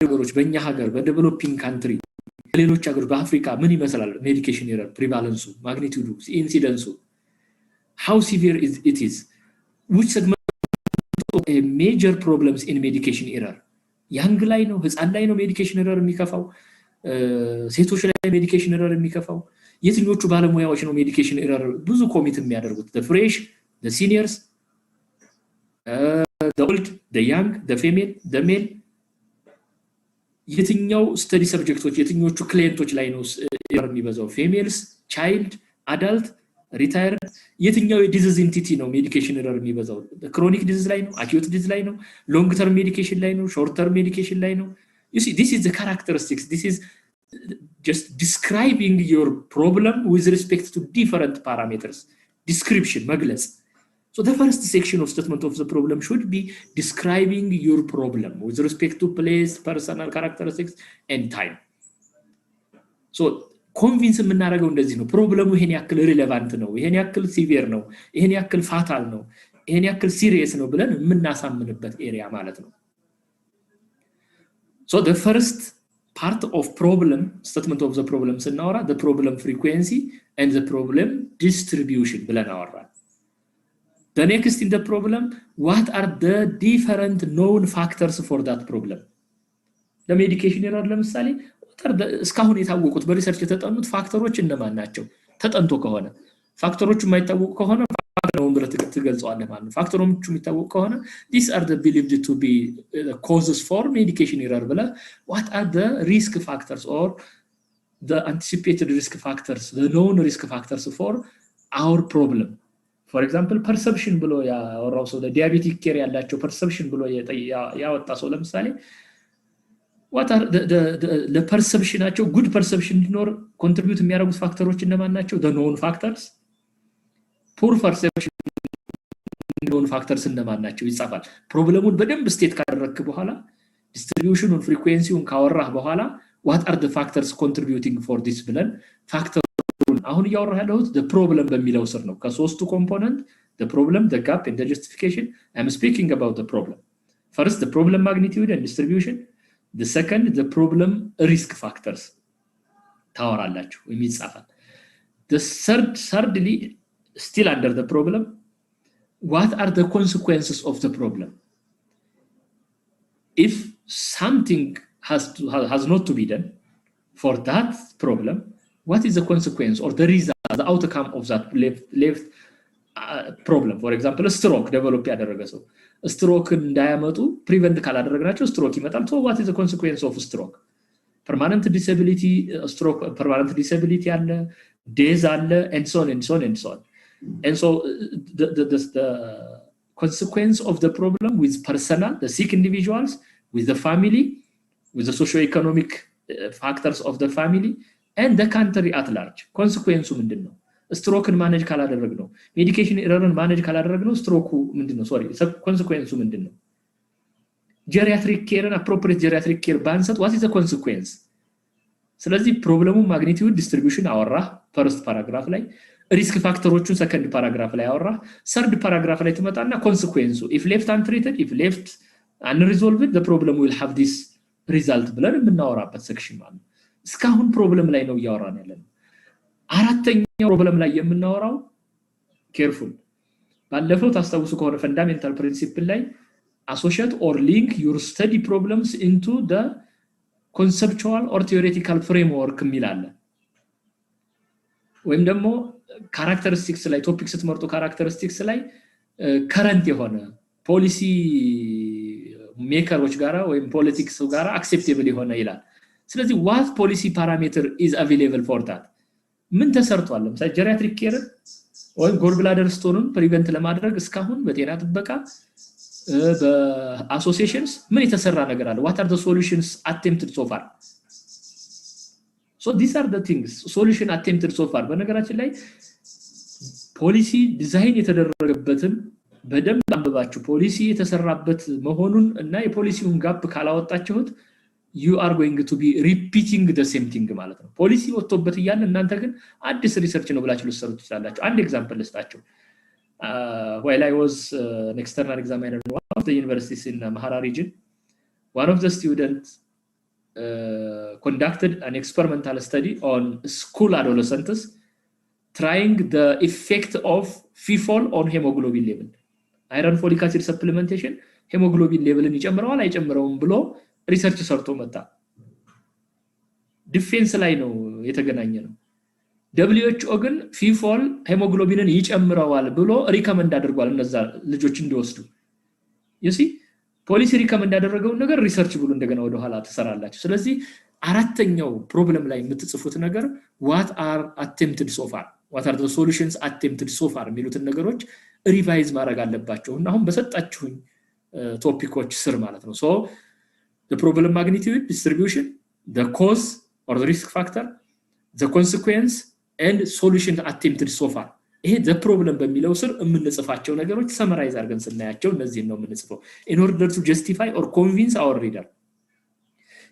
ነገሮች በእኛ ሀገር በዴቨሎፒንግ ካንትሪ በሌሎች ሀገር በአፍሪካ ምን ይመስላል ሜዲኬሽን ኤረር ፕሪቫለንሱ ማግኒቲዩዱ ኢንሲደንሱ how severe it is which segment of a major problems in medication error young ላይ ነው ህፃን ላይ ነው ሜዲኬሽን ኤረር የሚከፋው ሴቶች ላይ ሜዲኬሽን ኤረር የሚከፋው የትኞቹ ባለሙያዎች ነው ሜዲኬሽን ኤረር ብዙ ኮሚት የሚያደርጉት the fresh the seniors the old the young the female the male የትኛው ስተዲ ሰብጀክቶች የትኞቹ ክሊየንቶች ላይ ነው ኤረር የሚበዛው ፌሜልስ ቻይልድ አዳልት ሪታየርድ የትኛው የዲዚዝ ኢንቲቲ ነው ሜዲኬሽን ኤረር የሚበዛው ክሮኒክ ዲዚዝ ላይ ነው አኪዩት ዲዚዝ ላይ ነው ሎንግ ተርም ሜዲኬሽን ላይ ነው ሾርት ተርም ሜዲኬሽን ላይ ነው you see this is the characteristics this is just describing your problem with respect to different parameters description መግለጽ so the first section of statement of the problem should be describing your problem with respect to place personal characteristics and time so ኮንቪንስ የምናደርገው እንደዚህ ነው ፕሮብለሙ ይሄን ያክል ሪሌቫንት ነው ይሄን ያክል ሲቪር ነው ይሄን ያክል ፋታል ነው ይሄን ያክል ሲሪየስ ነው ብለን የምናሳምንበት ኤሪያ ማለት ነው so the first part of problem statement of the problem ስናወራ the problem frequency and the problem distribution ብለን አወራን the next in the problem what are the different known factors for that problem the medication error ለምሳሌ እስካሁን የታወቁት በሪሰርች የተጠኑት ፋክተሮች እነማን ናቸው ተጠንቶ ከሆነ ፋክተሮቹ የማይታወቁ ከሆነ ፋክተሩን ብለህ ትገልጸዋለህ ማለት ነው ፋክተሮቹ የሚታወቁ ከሆነ these are the believed to be causes for medication error ብለህ what are the risk factors or the anticipated risk factors the known risk factors for our problem for example perception ብሎ ያወራው ሰው diabetic care ያላቸው perception ብሎ ያወጣ ሰው ለምሳሌ what are the perception ናቸው good perception እንዲኖር contribute የሚያደርጉት ፋክተሮች እነማን ናቸው the known factors poor perception known factors እነማን ናቸው ይጻፋል ፕሮብለሙን በደንብ ስቴት ካደረክ በኋላ distribution frequency-ውን ካወራህ በኋላ what are the factors contributing for this ብለን ፋክተሩን አሁን ያወራህ ያለሁት the problem በሚለው ስር ነው ከሶስቱ ኮምፖነንት the problem the gap and the justification I'm speaking about the problem first the problem magnitude and distribution the second the problem risk factors ታወራላችሁ ወይ ይጻፋል the thirdly still under the problem what are the consequences of the problem if something has not to be done for that problem what is the consequence or the result the outcome of that left problem for example a stroke develop ያደረገ ሰው stroke እንዳያመጡ prevent ካላደረግናቸው stroke ይመጣል so what is the consequence of stroke permanent disability stroke permanent disability አለ death አለ and so on and so on and so on and so the consequence of the problem with personal the sick individuals with the family with the socio-economic factors of the family and the country at large consequence ምንድነው ስትሮክን ማኔጅ ካላደረግነው ሜዲኬሽን ኤረርን ማኔጅ ካላደረግነው ስትሮኩ ምንድነው ሶሪ ኮንሲኩዌንሱ ምንድነው ጄሪያትሪክ ኬርን appropriate geriatric care ባንሰጥ what is the consequence ስለዚህ ፕሮብለሙ ማግኒቲዩድ ዲስትሪቢዩሽን አወራ ፈርስት ፓራግራፍ ላይ ሪስክ ፋክተሮቹን ሰከንድ ፓራግራፍ ላይ አወራ ሰርድ ፓራግራፍ ላይ ተመጣና ኮንሲኩዌንሱ if left untreated if left unresolved the problem will have this result ብለን የምናወራበት ሴክሽን ማለት እስካሁን ፕሮብለም ላይ ነው ያወራን ያለን አራተኛው ፕሮብለም ላይ የምናወራው ኬርፉል ባለፈው ታስታውሱ ከሆነ ፈንዳሜንታል ፕሪንሲፕል ላይ associate or link your study problems into the conceptual or theoretical framework የሚላለ ወይም ደግሞ characteristics ላይ ቶፒክ ስትመርጡ characteristics ላይ current የሆነ ፖሊሲ ሜከሮች ጋራ ወይም ፖለቲክስ ጋራ acceptable የሆነ ይላል ስለዚህ what policy parameter is available for that ምን ተሰርቷል ለምሳሌ ጄሪያትሪክ ኬር ወይ ጎልብላደር ስቶንን ፕሪቨንት ለማድረግ እስካሁን በጤና ጥበቃ በአሶሲዬሽንስ ምን የተሰራ ነገር አለ what are the solutions attempted so far so these are the things solution attempted so far በነገራችን ላይ ፖሊሲ ዲዛይን የተደረገበትን በደንብ አንብባችሁ ፖሊሲ የተሰራበት መሆኑን እና የፖሊሲውን ጋፕ ካላወጣችሁት you are going to be repeating the same thing ማለት ነው ፖሊሲ ወጥቶበት ይያል እናንተ ግን አዲስ ሪሰርች ነው ብላችሁ ልትሰሩት ይችላልላችሁ አንድ ኤግዛምፕል ልስጣችሁ while I was an external examiner in one of the universities in Mahara region, one of the students conducted an experimental study on school adolescents, trying the effect of FIFOL on hemoglobin level. Iron folic acid supplementation, hemoglobin level in ይጨምረዋል አይጨምረውም ብሎ ሪሰርች ሰርቶ መጣ። ዲፌንስ ላይ ነው የተገናኘ ነው። WHO ግን FIFOL hemoglobinin ይጨምረዋል ብሎ ሪከመንድ አድርጓል እነዛ ልጆች እንዲወስዱ። you see ፖሊሲ ሪከመንድ ያደረገው ነገር ሪሰርች ብሎ እንደገና ወደ ኋላ ተሰራላችሁ። ስለዚህ አራተኛው ፕሮብለም ላይ የምትጽፉት ነገር what are attempted so far, what are the solutions attempted so far የሚሉትን ነገሮች ሪቫይዝ ማድረግ አለባችሁ እና አሁን በሰጣችሁኝ ቶፒኮች ስር ማለት ነው። so the problem magnitude, distribution, the cause or the risk factor, the consequence and solution attempted so far. ይሄ the problem በሚለው ስር የምንጽፋቸው ነገሮች ሰመራይዝ አድርገን ስናያቸው እነዚህ ነው የምንጽፈው in order to justify or convince our reader.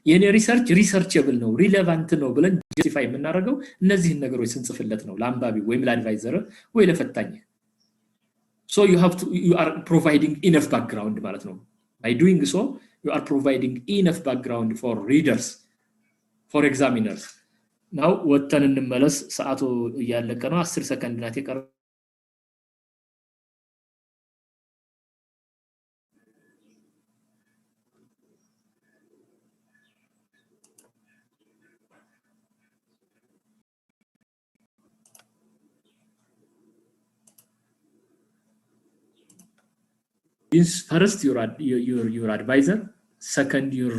የኔ ሪሰርች ሪሰርቸብል ነው ሪሌቫንት ነው ብለን ጀስቲፋይ የምናደርገው እነዚህን ነገሮች ስንጽፍለት ነው ለአንባቢ ወይም ለአድቫይዘር ወይ ለፈታኝ። so you are providing enough background ማለት ነው. by doing so you are providing enough background for readers, for examiners. now ወተን እንመለስ ሰዓቱ እያለቀ ነው 10 ሰከንድ ናት የቀረ። First your advisor, second your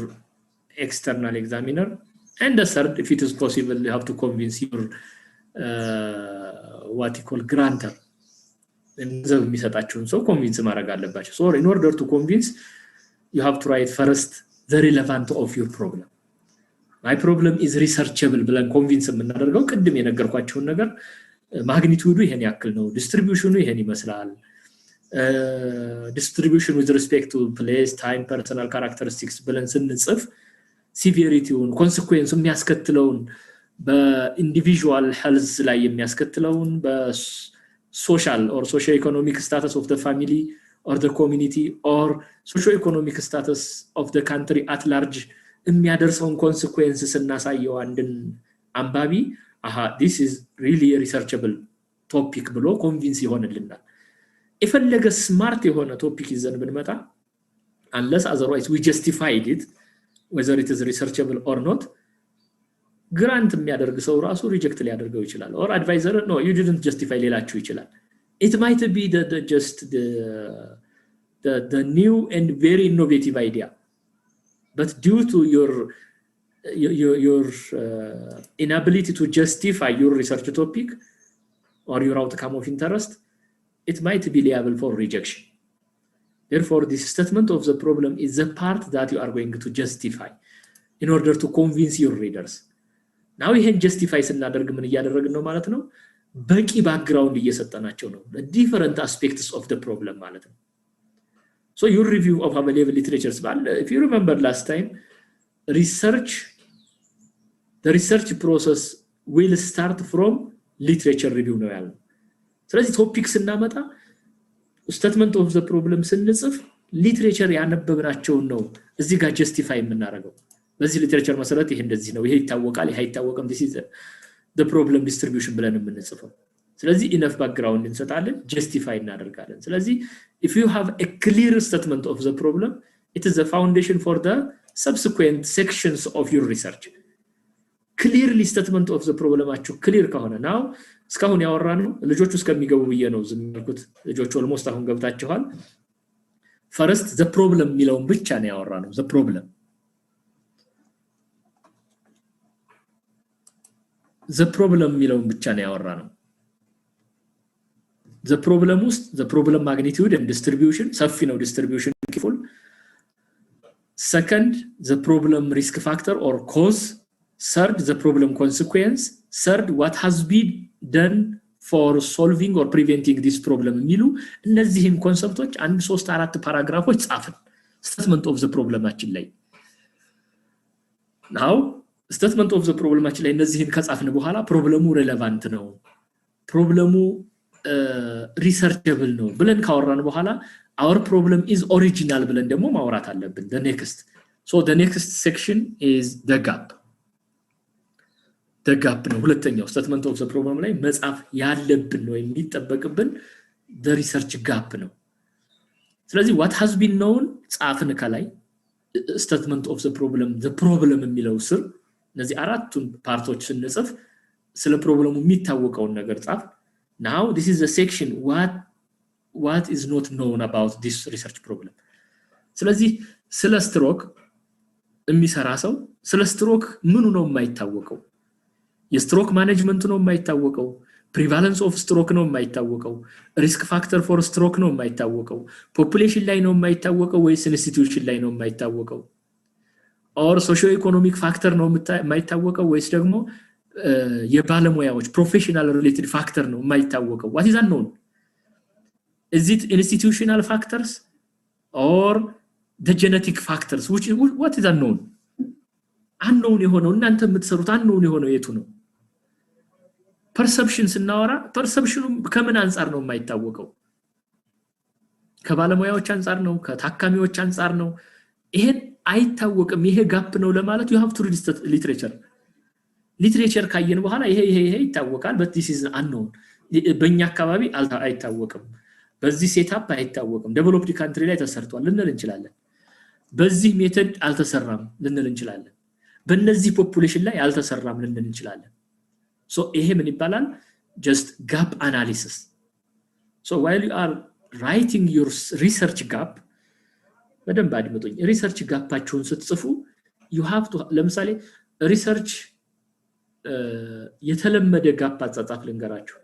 external examiner, and the third, if it is possible, you have to convince your what you call grantor. And the የሚሰጣችሁን ሰው convince ማድረግ አለባችሁ። so in order to convince you have to write first the relevant of your problem. my problem is researchable ብለን convince የምናደርገው ቅድም የነገርኳችሁን ነገር ማግኒቲዩዱ ይሄን ያክል ነው፣ ዲስትሪቢዩሽኑ ይሄን ይመስላል፣ distribution with respect to place, time, personal characteristics ብለን ስንጽፍ ሲቪሪቲውን ኮንሲኩዌንሱን የሚያስከትለውን በኢንዲቪጁዋል ሄልዝ ላይ የሚያስከትለውን በሶሻል or socio-economic status of the family or the community or socio-economic status of the country at large የሚያደርሰውን ኮንሲኩዌንስ ስናሳየው አንድን አንባቢ this is really a researchable topic ብሎ ኮንቪንስ ይሆንልናል። የፈለገ ስማርት የሆነ ቶፒክ ይዘን ብንመጣ unless otherwise we justified it whether it is researchable or not, grant የሚያደርግ ሰው ራሱ ሪጀክት ሊያደርገው ይችላል or advisor no you didn't justify ሊላችሁ ይችላል። it might be the new and very innovative idea, but due to your inability to justify your research topic or your outcome of interest, it might be liable for rejection. Therefore, this statement of the problem is the part that you are going to justify in order to convince your readers. Now ይሄን justify ስናደርግ ምን እያደረግን ነው ማለት ነው? በቂ background እየሰጠናቸው ነው the different aspects of the problem ማለት ነው. so your review of available literatures, if you remember last time, the research process will start from literature review ነው ያለው። ስለዚህ ቶፒክስ እናመጣ statement of the problem ስንጽፍ ሊትሬቸር ያነበብናቸው ነው እዚህ ጋር justify የምናደርገው። በዚህ ሊትሬቸር መሰረት ይሄ እንደዚህ ነው፣ ይሄ ይታወቃል፣ ይሄ አይታወቅም፣ this is the problem distribution ብለን የምንጽፈው። ስለዚህ enough background እንሰጣለን፣ justify እናደርጋለን። ስለዚህ if you have a clear statement of the problem, it is the foundation for the subsequent sections of your research. clearly statement of the problemአችሁ clear ከሆነ now እስካሁን ያወራነው ልጆቹ እስከሚገቡ ብዬ ነው ዝም ያልኩት። ልጆቹ almost አሁን ገብታችኋል። first the problem የሚለውን ብቻ ነው ያወራነው the problem የሚለውን ብቻ ነው ያወራነው። the problem ውስጥ the problem magnitude and distribution ሰፊ ነው distribution ኪፉል። second the problem risk factor or cause, third the problem consequence, third what has been done for solving or preventing this problem የሚሉ እነዚህን ኮንሰፕቶች 1 3 4 ፓራግራፎች ጻፍን statement of the problemአችን ላይ። now statement of the problemአችን ላይ እነዚህን ከጻፍን በኋላ ፕሮብለሙ ሬሌቫንት ነው፣ ፕሮብለሙ researchable ነው ብለን ካወራን በኋላ our problem is original ብለን ደግሞ ማውራት አለብን the next so the next section is the gap ነው ሁለተኛው statement of the problem ላይ መጻፍ ያለብን ነው የሚጠበቅብን the research gap ነው ስለዚህ what has been known ጻፍን ከላይ statement of the problem የሚለው ስር እነዚህ አራቱን ፓርቶች ስንጽፍ ስለ ፕሮብለሙ የሚታወቀውን ነገር ጻፍ now this is the section what is not known about this research problem ስለዚህ ስለ ስትሮክ የሚሰራ ሰው ስለ ስትሮክ ምኑ ነው የማይታወቀው የስትሮክ ማኔጅመንት ነው የማይታወቀው prevalence of stroke ነው የማይታወቀው risk factor for stroke ነው የማይታወቀው population ላይ ነው የማይታወቀው ወይስ institution ላይ ነው የማይታወቀው or socio economic factor ነው የማይታወቀው ወይስ ደግሞ የባለሙያዎች professional related factor ነው የማይታወቀው what is unknown is it institutional factors or the genetic factors what is unknown የሆነው እናንተ የምትሰሩት unknown የሆነው የቱ ነው perception ስናወራ perception ከምን አንፃር ነው የማይታወቀው ከባለሙያዎች አንፃር ነው ከታካሚዎች አንፃር ነው ይሄን አይታወቅም ይሄ ጋፕ ነው ለማለት you have to read literature ካየን በኋላ ይሄ ይታወቃል but this is unknown በእኛ አካባቢ አይታወቅም በዚህ ሴታፕ አይታወቅም developed country ላይ ተሰርቷል ልንል እንችላለን በዚህ ሜተድ አልተሰራም ልንል እንችላለን በእነዚህ ፖፑሌሽን ላይ አልተሰራም ልንል እንችላለን so ይሄ ምን ይባላል just gap analysis so while you are writing your research gap በደንብ አድምጡኝ research gapአችሁን ስትጽፉ you have to ለምሳሌ research የተለመደ gap አጻጻፍ ልንገራችሁ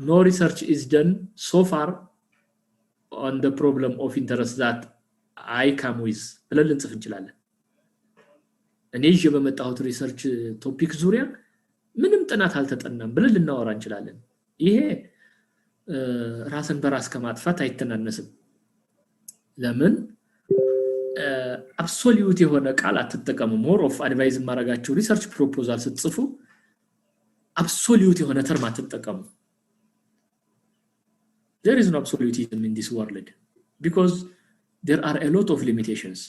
no research is done so far on the problem of interest that I come with ብለን ልንጽፍ እንችላለን እኔ ይዤ በመጣሁት ሪሰርች ቶፒክ ዙሪያ ምንም ጥናት አልተጠናም ብለን ልናወራ እንችላለን ይሄ ራስን በራስ ከማጥፋት አይተናነስም ለምን አብሶሉት የሆነ ቃል አትጠቀሙ more of advice ማረጋችሁ ሪሰርች ፕሮፖዛል ስትጽፉ አብሶሉት የሆነ ተርም አትጠቀሙ there is no absolutism in this world because there are a lot of limitations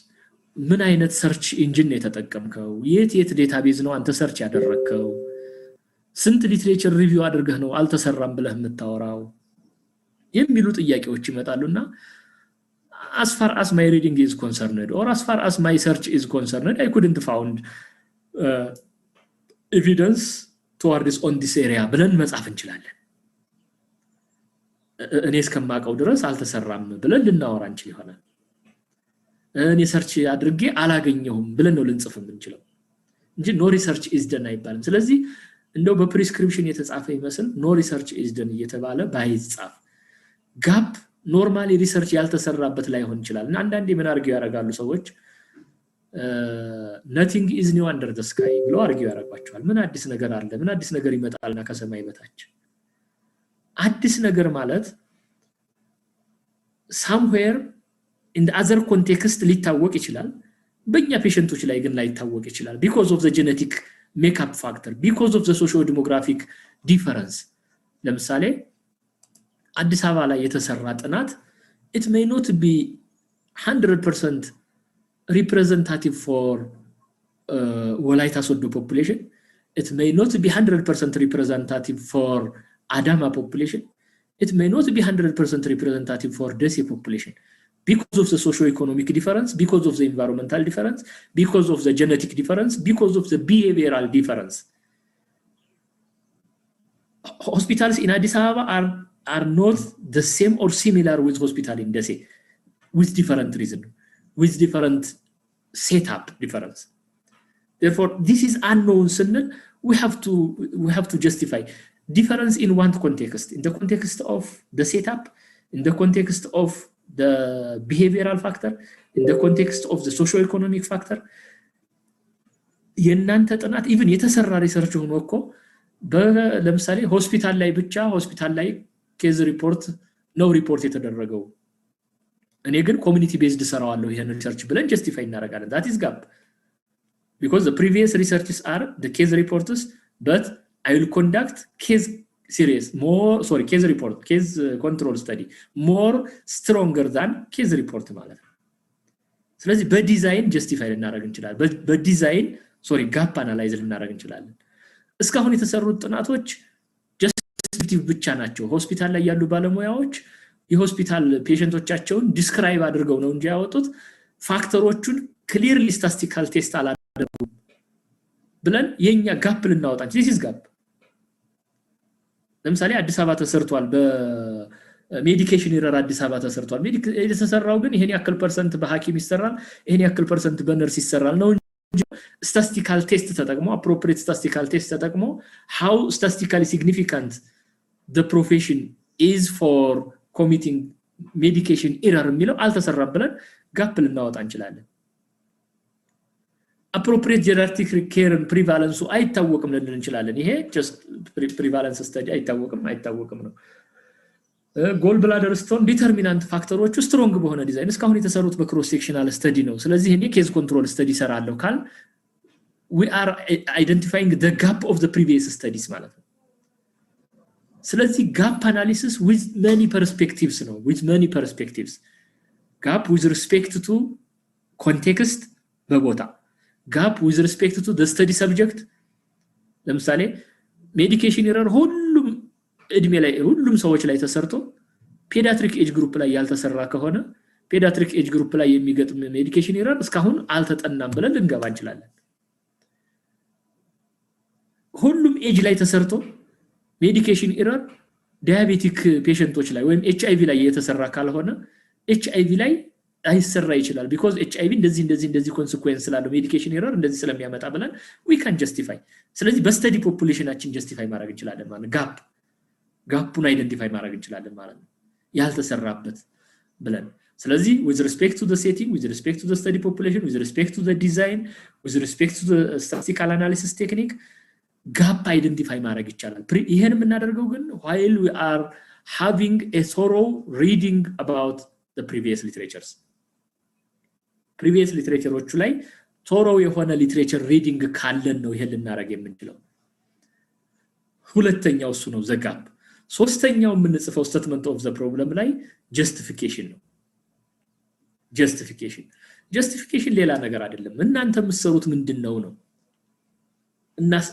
ምን አይነት ሰርች ኢንጂን የተጠቀምከው የት ዴታቤዝ ነው አንተ ሰርች ያደረከው ስንት ሊትሬቸር ሪቪው አድርገህ ነው አልተሰራም ብለህ የምታወራው የሚሉ ጥያቄዎች ይመጣሉና as far as my reading is concerned or as far as my search is concerned I couldn't found evidence towards on this area ብለን መጻፍ እንችላለን እኔ እስከማቀው ድረስ አልተሰራም ብለን ልናወራ እንችል ይሆናል እኔ ሰርች አድርጌ አላገኘሁም ብለን ነው ልንጽፍ የምንችለው እንጂ no research is done አይባልም ስለዚህ እንደው በፕሪስክሪፕሽን የተጻፈ ይመስል no research is done እየተባለ ባይጻፍ ጋፕ ኖርማሊ ሪሰርች ያልተሰራበት ላይ ሆን ይችላል እና አንዳንዴ ምን አርጊው ያረጋሉ ሰዎች nothing is new under the sky ብለው አርጊው ያረጋቸዋል ምን አዲስ ነገር አለ ምን አዲስ ነገር ይመጣልና ከሰማይ በታች አዲስ ነገር ማለት somewhere in the other context ሊታወቅ ይችላል በእኛ ፔሸንቶች ላይ ግን ላይታወቅ ይችላል because of the genetic makeup factor because of the socio-demographic difference ለምሳሌ አዲስ አበባ ላይ የተሰራ ጥናት it may not be 100% representative for Wolaita Sodo population it may not be 100% representative for Adama population it may not be 100% representative for Desi population because of the socio-economic difference because of the environmental difference because of the genetic difference because of the behavioral difference hospitals in Addis Ababa are not the same or similar with hospital in Desi with different reason with different setup difference therefore this is unknown signal we have to justify difference in one context in the context of the setup in the context of the behavioral factor in the context of the socio-economic factor የናንተ ጥናት even የተሰራ ሪሰርች ሆኖ እኮ ለምሳሌ ሆስፒታል ላይ ብቻ ሆስፒታል ላይ ኬዝ ሪፖርት ነው ሪፖርት የተደረገው እኔ ግን ኮሚኒቲ ቤዝድ ሰራዋለሁ ይሄን ሪሰርች ብለን justify እናረጋለን that is gap because the previous researches are the case reports but I will conduct case serious, case report, case control study more stronger than case report ማለት ነው ስለዚህ በዲዛይን ጀስቲፋይ ልናደርግ እንችላለን በዲዛይን ጋፕ አናላይዝ ልናደርግ እንችላለን እስካሁን የተሰሩት ጥናቶች ጀስቲፊቲቭ ብቻ ናቸው ሆስፒታል ላይ ያሉ ባለሙያዎች የሆስፒታል ፔሸንቶቻቸውን ዲስክራይብ አድርገው ነው እንጂ ያወጡት ፋክተሮቹን ክሊርሊ ስታቲስቲካል ቴስት አላደረጉም ብለን የኛ ጋፕ ልናወጣ this is gap ለምሳሌ አዲስ አበባ ተሰርቷል በሜዲኬሽን ኤረር አዲስ አበባ ተሰርቷል የተሰራው ግን ይሄን ያክል ፐርሰንት በሐኪም ይሰራል ይሄን ያክል ፐርሰንት በነርስ ይሰራል ነው statistical test ተጠቅሞ appropriate statistical test ተጠቅሞ how statistically significant the profession is for committing medication error የሚለው አልተሰራም ብለን ጋፕ ልናወጣ እንችላለን appropriate geriatric care and prevalence አይታወቅም ልንል እንችላለን ይሄ just prevalence study አይታወቅም ነው ጎል ብላደር ስቶን ዲተርሚናንት ፋክተሮቹ ስትሮንግ በሆነ ዲዛይን እስካሁን የተሰሩት በክሮስ ሴክሽናል ስተዲ ነው ስለዚህ እኔ ኬዝ ኮንትሮል ስተዲ ሰራለሁ ካል we are identifying the gap of the previous studies ማለት ነው ስለዚህ gap analysis with many perspectives ነው with many perspectives gap with respect to context በቦታ gap with respect to the study subject ለምሳሌ ሜዲኬሽን ኤረር ሁሉም እድሜ ላይ ሁሉም ሰዎች ላይ ተሰርቶ ፔዲያትሪክ ኤጅ ግሩፕ ላይ ያልተሰራ ከሆነ ፔዲያትሪክ ኤጅ ግሩፕ ላይ የሚገጥም ሜዲኬሽን ኤረር እስካሁን አልተጠናም ብለን ልንገባ እንችላለን ሁሉም ኤጅ ላይ ተሰርቶ ሜዲኬሽን ኤረር ዳያቤቲክ ፔሸንቶች ላይ ወይም ኤችአይቪ ላይ የተሰራ ካልሆነ ኤችአይቪ ላይ አይሰራ ይችላል because ኤችአይቪ እንደዚህ ኮንሲኩዌንስ ስላለው ሜዲኬሽን ኤረር እንደዚህ ስለሚያመጣ ብለን we can justify ስለዚህ በስተዲ ፖፑሌሽናችን justify ማድረግ እንችላለን ማለት ጋፑን አይደንቲፋይ ማድረግ እንችላለን ማለት ነው ያልተሰራበት ብለን ስለዚህ with respect to the setting with respect to the study population with respect to the design with respect to the statistical analysis technique gap identify ማድረግ ይቻላል ይሄን የምናደርገው ግን while we are having a thorough reading about the previous literatures previous literatureዎቹ ላይ thorough የሆነ literature reading ካለን ነው ይሄን ልናደርግ የምንችለው ሁለተኛው እሱ ነው the gap ሶስተኛው የምንጽፈው statement of the problem ላይ justification ነው justification ሌላ ነገር አይደለም እናንተ የምትሰሩት ምንድነው ነው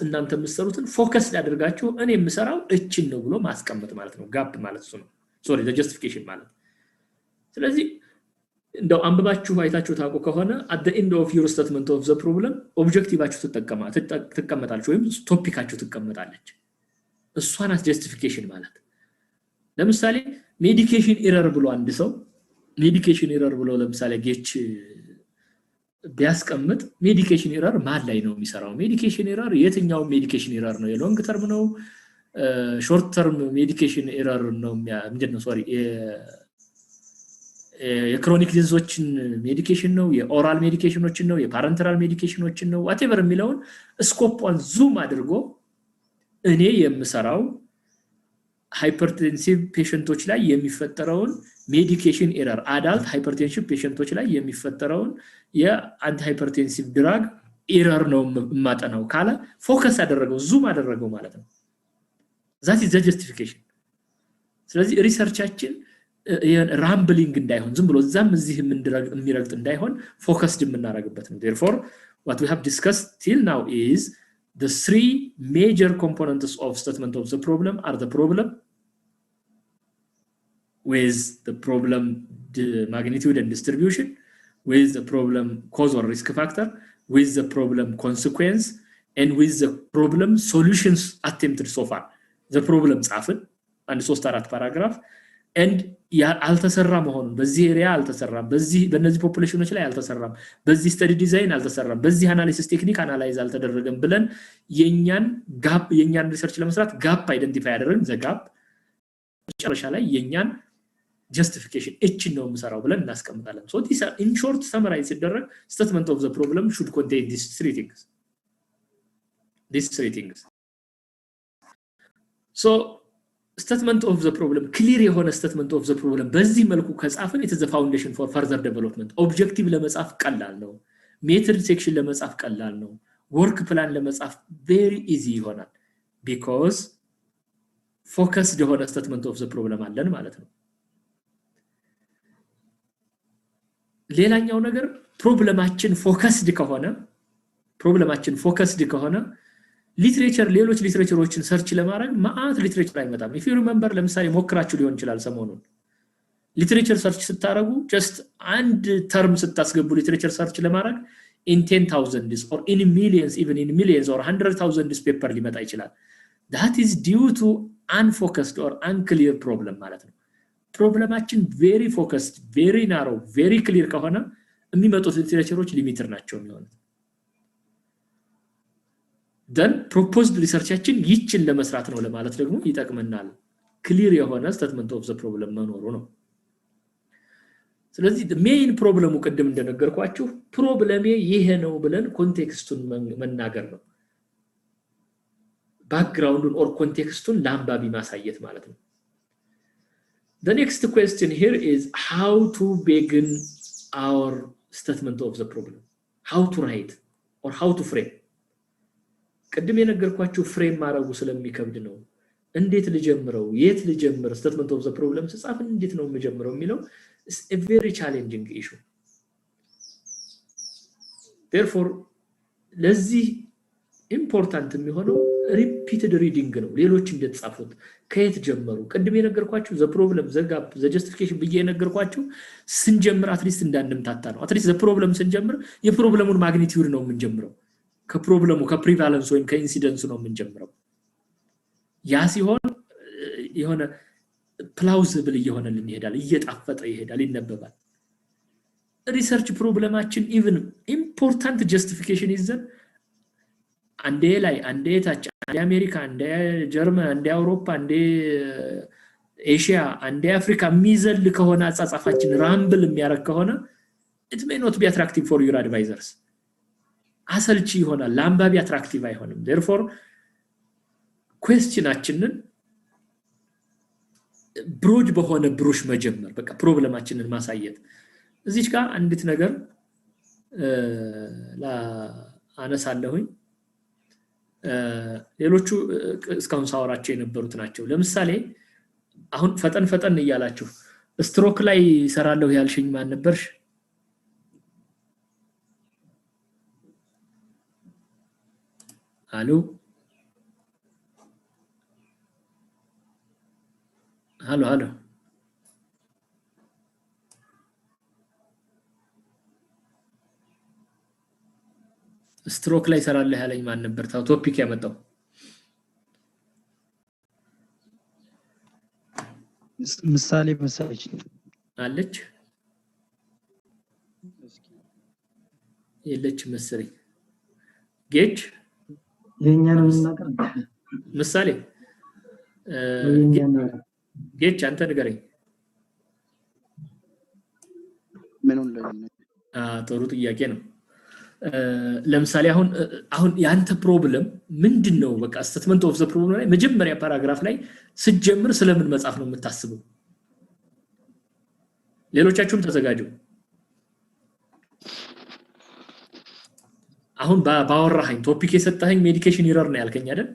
እናንተ የምትሰሩትን ፎከስ ያደርጋችሁ እኔ የምሰራው እቺን ነው ብሎ ማስቀመጥ ማለት ነው ጋፕ ማለት እሱ ነው the justification ማለት ስለዚህ እንደው አንብባችሁ አይታችሁ ታውቁ ከሆነ at the end of your statement of the problem ኦብጀክቲቫችሁ ትቀመጣለች ወይም ቶፒካችሁ ትቀመጣለች እሷናስ justification ማለት ለምሳሌ ሜዲኬሽን ኤረር ብሎ አንድ ሰው ሜዲኬሽን ኤረር ብሎ ለምሳሌ ጌች ቢያስቀምጥ ሜዲኬሽን ኤረር ማን ላይ ነው የሚሰራው ሜዲኬሽን ኤረር የትኛው ሜዲኬሽን ኤረር ነው የሎንግ ተርም ነው ሾርት ተርም ሜዲኬሽን ኤረር ነው ምንድነው የክሮኒክ ዲዚዞችን ሜዲኬሽን ነው የኦራል ሜዲኬሽኖችን ነው የፓረንተራል ሜዲኬሽኖችን ነው whatever የሚለውን ስኮፕን ዙም አድርጎ እኔ የምሰራው ሃይፐርቴንሲቭ ፔሸንቶች ላይ የሚፈጠረውን ሜዲኬሽን ኤረር አዳልት ሃይፐርቴንሽን ፔሸንቶች ላይ የሚፈጠረውን የአንቲ ሃይፐርቴንሲቭ ድራግ ኤረር ነው ማጠናው ካለ ፎከስ አደረገው ዙም አደረገው ማለት ነው that is the justification ስለዚህ ሪሰርቻችን ራምብሊንግ እንዳይሆን ዝም ብሎ ዛም እዚህ የሚረግጥ እንዳይሆን ፎከስድ የምናደርግበት ነው therefore what we have discussed till now is the three major components of statement of the problem are the problem with the problem magnitude and distribution with the problem cause or risk factor with the problem consequence and with the problem solutions attempted so far the problem ጻፍን አንድ 3-4 ፓራግራፍ and አልተሰራ መሆኑን በዚህ ኤሪያ አልተሰራም በእነዚህ ፖፑሌሽኖች ላይ አልተሰራም በዚህ ስተዲ ዲዛይን አልተሰራም በዚህ አናሊሲስ ቴክኒክ አናላይዝ አልተደረገም ብለን የኛን ሪሰርች ለመስራት ጋፕ አይደንቲፋይ ያደረግን the gap መጨረሻ ላይ የኛን justification እቺን ነው የምሰራው ብለን እናስቀምጣለን so this in short summarize ሲደረግ statement of the problem should contain these three things so statement of the problem clear የሆነ statement of the problem በዚህ መልኩ ከጻፈን it is the foundation for further development objective ለመጻፍ ቀላል ነው method section ለመጻፍ ቀላል ነው work plan ለመጻፍ very easy ይሆናል because focused የሆነ statement of the problem አለን ማለት ነው ሌላኛው ነገር ፕሮብለማችን ፎከስድ ከሆነ ሊትሬቸር ሌሎች ሊትሬቸሮችን ሰርች ለማድረግ ማአት ሊትሬቸር አይመጣም if you remember ለምሳሌ ሞክራችሁ ሊሆን ይችላል ሰሞኑን ሊትሬቸር ሰርች ስታረጉ just አንድ ተርም ስታስገቡ ሊትሬቸር ሰርች ለማድረግ in 10,000 or in millions even in millions or 100,000 paper ሊመጣ ይችላል that is due to unfocused or unclear problem ማለት ነው ፕሮብለማችን very focused very narrow very clear ከሆነ የሚመጡት ሊትሬቸሮች ሊሚትድ ናቸው የሚሆኑት then proposed researchችን ይችን ለመስራት ነው ለማለት ደግሞ ይጠቅመናል clear የሆነ statement of the problem መኖሩ ነው ስለዚህ the main problem ቀደም እንደነገርኳችሁ ፕሮብለሜ ይሄ ነው ብለን ኮንቴክስቱን መናገር ነው ባክግራውንዱን or ኮንቴክስቱን ለአንባቢ ማሳየት ማለት ነው The next question here is how to begin our statement of the problem how to write or how to frame ቀደም የነገርኳችሁ ፍሬም ማድረጉ ስለሚከብድ ነው እንዴት ልጀምረው የት ልጀምር statement of the problem ሲጻፍ እንዴት ነው መጀመረው የሚለው is a very challenging issue therefore ለዚህ important የሚሆነው repeated reading ነው ሌሎች እንደተጻፉት ከየት ጀመሩ ቀደም የነገርኳችሁ the problem the gap the justification ብዬ የነገርኳችሁ ስንጀምር at least እንዳንምታታ ነው at least the problem ስንጀምር የፕሮብለሙን ማግኒቲዩድ ነው የምንጀምረው ከፕሮብለሙ ከፕሪቫለንስ ወይም ከኢንሲደንስ ነው የምንጀምረው ያ ሲሆን የሆነ plausible እየሆነልን ይሄዳል እየጣፈጠ ይሄዳል ይነበባል ሪሰርች ፕሮብለማችን even important justification ይዘን አንዴ ላይ አንዴ ታች አንዴ አሜሪካ አንዴ ጀርመን አንዴ አውሮፓ አንዴ ኤሽያ አንዴ አፍሪካ ሚዘል ከሆነ አጻጻፋችን ራምብል የሚያረክ ከሆነ it may not be attractive for your advisors አሰልቺ ይሆናል ለአንባቢ አትራክቲቭ አይሆንም therefore questionአችንን ብሮድ በሆነ ብሩሽ መጀመር በቃ ፕሮብለማችንን ማሳየት እዚች ጋር አንዲት ነገር አነሳለሁኝ ሌሎቹ እስካሁን ሳወራቸው የነበሩት ናቸው ለምሳሌ አሁን ፈጠን እያላችሁ ስትሮክ ላይ ሰራለሁ ያልሽኝ ማን ነበርሽ Hello ስትሮክ ላይ ሰራለህ ያለኝ ማን ነበር ታው ቶፒክ ያመጣው ምሳሌ መሰለች አለች የለች መሰለኝ ጌጅ የኛ ነው እናቀር ምሳሌ ጌጅ አንተ ንገረኝ ምኑን ላይ ጥሩ ጥያቄ ነው ለምሳሌ አሁን ያንተ ፕሮብለም ምንድነው በቃ statement of the problem ላይ መጀመሪያ ፓራግራፍ ላይ ሲጀምር ስለምን መጻፍ ነው የምታስበው ሌሎቻችሁም ተዘጋጁ አሁን ባወራኸኝ ቶፒክ የሰጠኸኝ ሜዲኬሽን ኢረር ነው ያልከኝ አይደል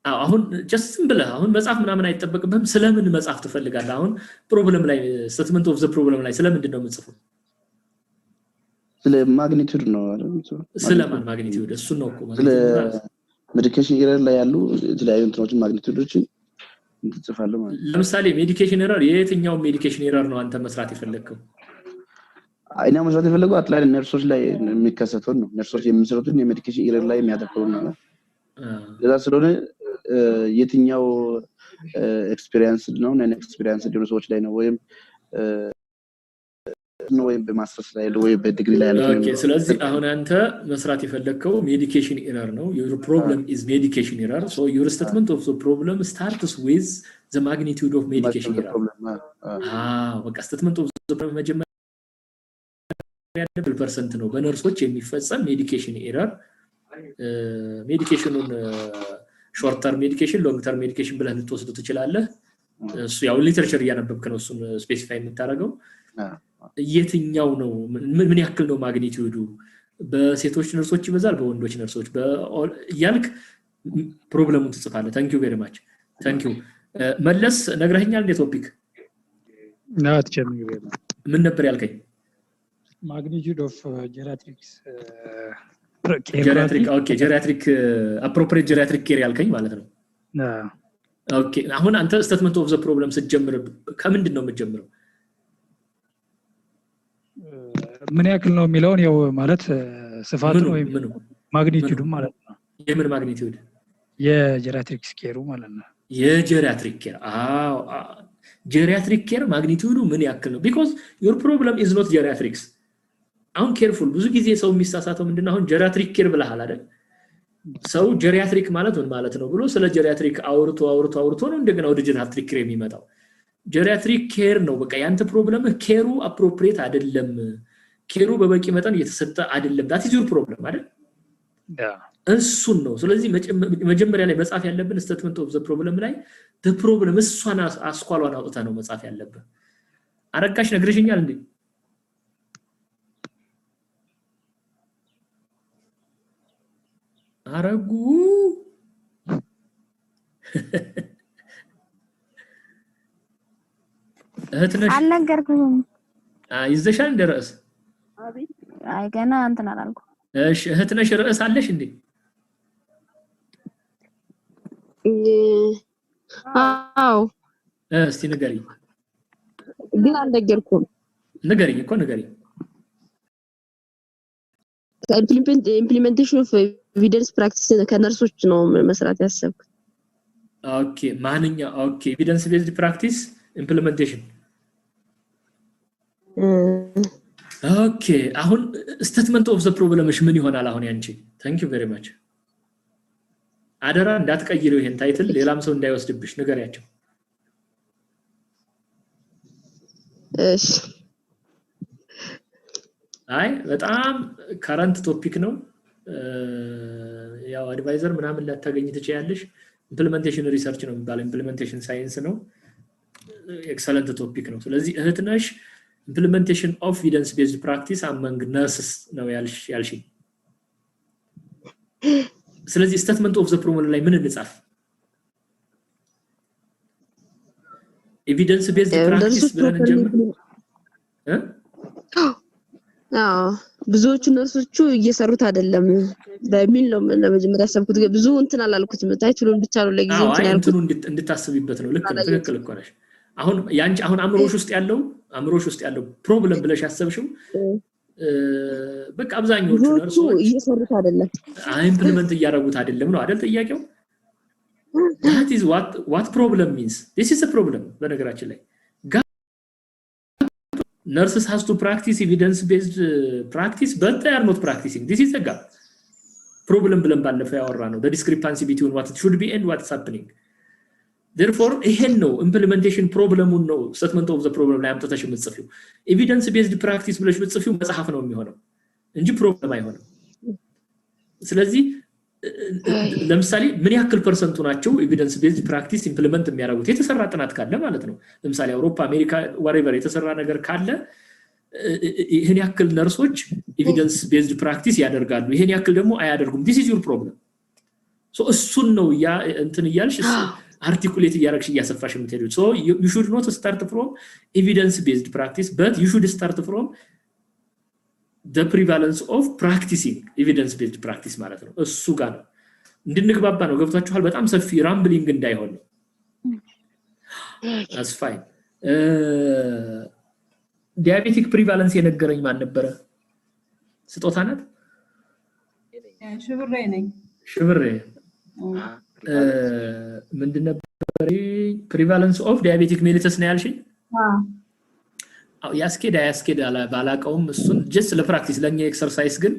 አሁን just simple አሁን መጻፍ ምናምን አይተበቅብህም ስለምን መጻፍ ትፈልጋለህ አሁን ፕሮብለም ላይ statement of the problem ላይ ስለምንድን ነው የምጽፈው ስለ ማግኒቲዩድ ነው አይደል ስለማን ማግኒቲዩድ እሱ ነው እኮ ስለ ሜዲኬሽን ኢረር ላይ ያሉ የተለያዩ እንትኖችን ማግኒቲዩዶችን እንጽፋለሁ ማለት ለምሳሌ ሜዲኬሽን ኢረር የትኛው ሜዲኬሽን ኢረር ነው አንተ መስራት የፈለከው አይና መስራት የፈለገው አትላይ ነርሶች ላይ የሚከሰተው ነው ነርሶች የሚሰሩትን የሜዲኬሽን ኢረር ላይ የሚያተኩሩ ነው ለዛ ስለሆነ የትኛው ኤክስፒሪየንስ ነው ነን ኤክስፒሪየንስ ዲኖሶች ላይ ነው ወይም ነው ወይም በማስተርስ ላይ ወይ በዲግሪ ላይ ያለው ኦኬ ስለዚህ አሁን አንተ መስራት የፈለከው ሜዲኬሽን ኢረር ነው your problem is medication error so your statement of the problem starts with the magnitude of medication error በቃ statement of the problem መጀመሪያ percent ነው በነርሶች የሚፈጸም ሜዲኬሽን ኢረር ሜዲኬሽኑን ሾርት ተርም ሜዲኬሽን ሎንግ ተርም ሜዲኬሽን ብለህ ልትወስዱ ትችላለህ እሱ ያው ሊተሬቸር ያነበብክ ነው እሱን ስፔሲፋይ የምታረጋው የትኛው ነው ምን ያክል ነው ማግኒቲዩዱ በሴቶች ነርሶች ይበዛል በወንዶች ነርሶች ያልክ ፕሮብለሙን ትጽፋለህ thank you very much Thank you. መለስ ነግረኸኛል እንደ ቶፒክ አትጨምሪ ምን ነበር ያልከኝ? magnitude of geriatrics geriatric okay geriatric appropriate geriatric care ያልከኝ ማለት ነው። ኦኬ አሁን አንተ statement of the problem ስትጀምር ከምንድን ነው የምትጀምረው? ምን ያክል ነው የሚለውን ያው ማለት ስፋቱ ነው ማግኒቲዩዱ ማለት ነው። የምን ማግኒቲዩድ? የጀሪያትሪክ ኬሩ ማለት ነው። የጀሪያትሪክ ኬር ጀሪያትሪክ ኬር ማግኒቲዩዱ ምን ያክል ነው? because your problem is not geriatrics አሁን ኬርፉል ብዙ ጊዜ ሰው የሚሳሳተው ምንድነው አሁን ጀሪያትሪክ ኬር ብለሃል አይደል? ሰው ጀሪያትሪክ ማለት ምን ማለት ነው ብሎ ስለ ጀሪያትሪክ አውርቶ ነው እንደገና ወደ ጀሪያትሪክ ኬር የሚመጣው። ጀሪያትሪክ ኬር ነው በቃ ያንተ ፕሮብለም ኬሩ አፕሮፕሪየት አይደለም፣ ኬሩ በበቂ መጠን እየተሰጠ አይደለም። that is your problem አይደል? እሱን ነው። ስለዚህ መጀመሪያ ላይ መጻፍ ያለብን statement of the problem ላይ the problem እሷን አስኳሏን አውጥታ ነው መጻፍ ያለብን። አረጋሽ ነግረሽኛል እንዴ? አረጉ እህትነሽ አልነገርኩም። ይዘሻል እንደ ርዕስ? አይ ገና እንትን አላልኩም። እሺ እህትነሽ ርዕስ አለሽ እንዴ? አዎ እስቲ ንገሪኝ። ግን አልነገርኩም። ንገሪኝ እኮ ንገሪኝ። implementation of evidence practice ከነርሶች ነው መስራት ያሰብኩት። ኦኬ ማንኛ ኦኬ evidence based practice implementation ኦኬ አሁን statement of the problem ምን ይሆናል አሁን ያንቺ? thank you very much አደራ እንዳትቀይረው ይሄን ታይትል ሌላም ሰው እንዳይወስድብሽ ንገሪያቸው። እሺ አይ በጣም current topic ነው። ያው advisor ምናምን ላታገኝ ትችያለሽ። implementation research ነው የሚባለው implementation science ነው። excellent topic ነው። ስለዚህ እህትነሽ implementation of evidence based practice among nurses ነው ያልሽ። ስለዚህ statement of the problem ላይ ምን እንጻፍ? evidence based practice ብለን እንጀምር። ብዙዎቹ ነርሶቹ እየሰሩት አይደለም በሚል ነው ለመጀመሪያ ያሰብኩት። ብዙ እንትን አላልኩትም። ታይትሉን ብቻ ነው ለጊዜው እንትን ያልኩት። እንድታስቢበት ነው። ልክ ነው። ትክክል እኮ ነሽ። አሁን ያንቺ አሁን አምሮሽ ውስጥ ያለው ፕሮብለም ብለሽ ያሰብሽው በቃ አብዛኞቹ ነርሶች እየሰሩት አይደለም ኢምፕሊመንት እያደረጉት አይደለም ነው አይደል ጥያቄው? that is what problem means. this is a problem በነገራችን ላይ nurses has to practice evidence based practice but they are not practicing. this is a gap problem ብለን ባለፈው ያወራ ነው the discrepancy between what it should be and what's happening. therefore ይሄን ነው implementation problem ነው statement of the problem ላይ አምጥተሽ የምትጽፊው evidence based practice ብለሽ ብትጽፊው መጽሐፍ ነው የሚሆነው እንጂ problem አይሆንም። ስለዚህ ለምሳሌ ምን ያክል ፐርሰንቱ ናቸው evidence based practice implement የሚያደርጉት? የተሰራ ጥናት ካለ ማለት ነው። ለምሳሌ አውሮፓ አሜሪካ whatever የተሰራ ነገር ካለ ይሄን ያክል ነርሶች evidence based practice ያደርጋሉ ይሄን ያክል ደግሞ አያደርጉም። this is your problem. so እሱን ነው ያ እንትን ይያልሽ articulate እያረግሽ እያሰፋሽ የምትሄጂው። so you should not start from evidence based practice but you should start from the prevalence of practicing evidence based practice ማለት ነው። እሱ ጋር ነው እንድንግባባ ነው። ገብታችኋል? በጣም ሰፊ ራምብሊንግ እንዳይሆን ነው። that's fine. ዲያቤቲክ ፕሪቫለንስ የነገረኝ ማን ነበረ? ስጦታ ናት? ሽብሬ ነኝ። ሽብሬ ምንድን ነበር ፕሪቫለንስ ኦፍ ዲያቤቲክ ሜሊተስ ነው ያልሽኝ? ያስኬድ ባላቀውም እሱን just ለፕራክቲስ ለኛ ኤክሰርሳይዝ ግን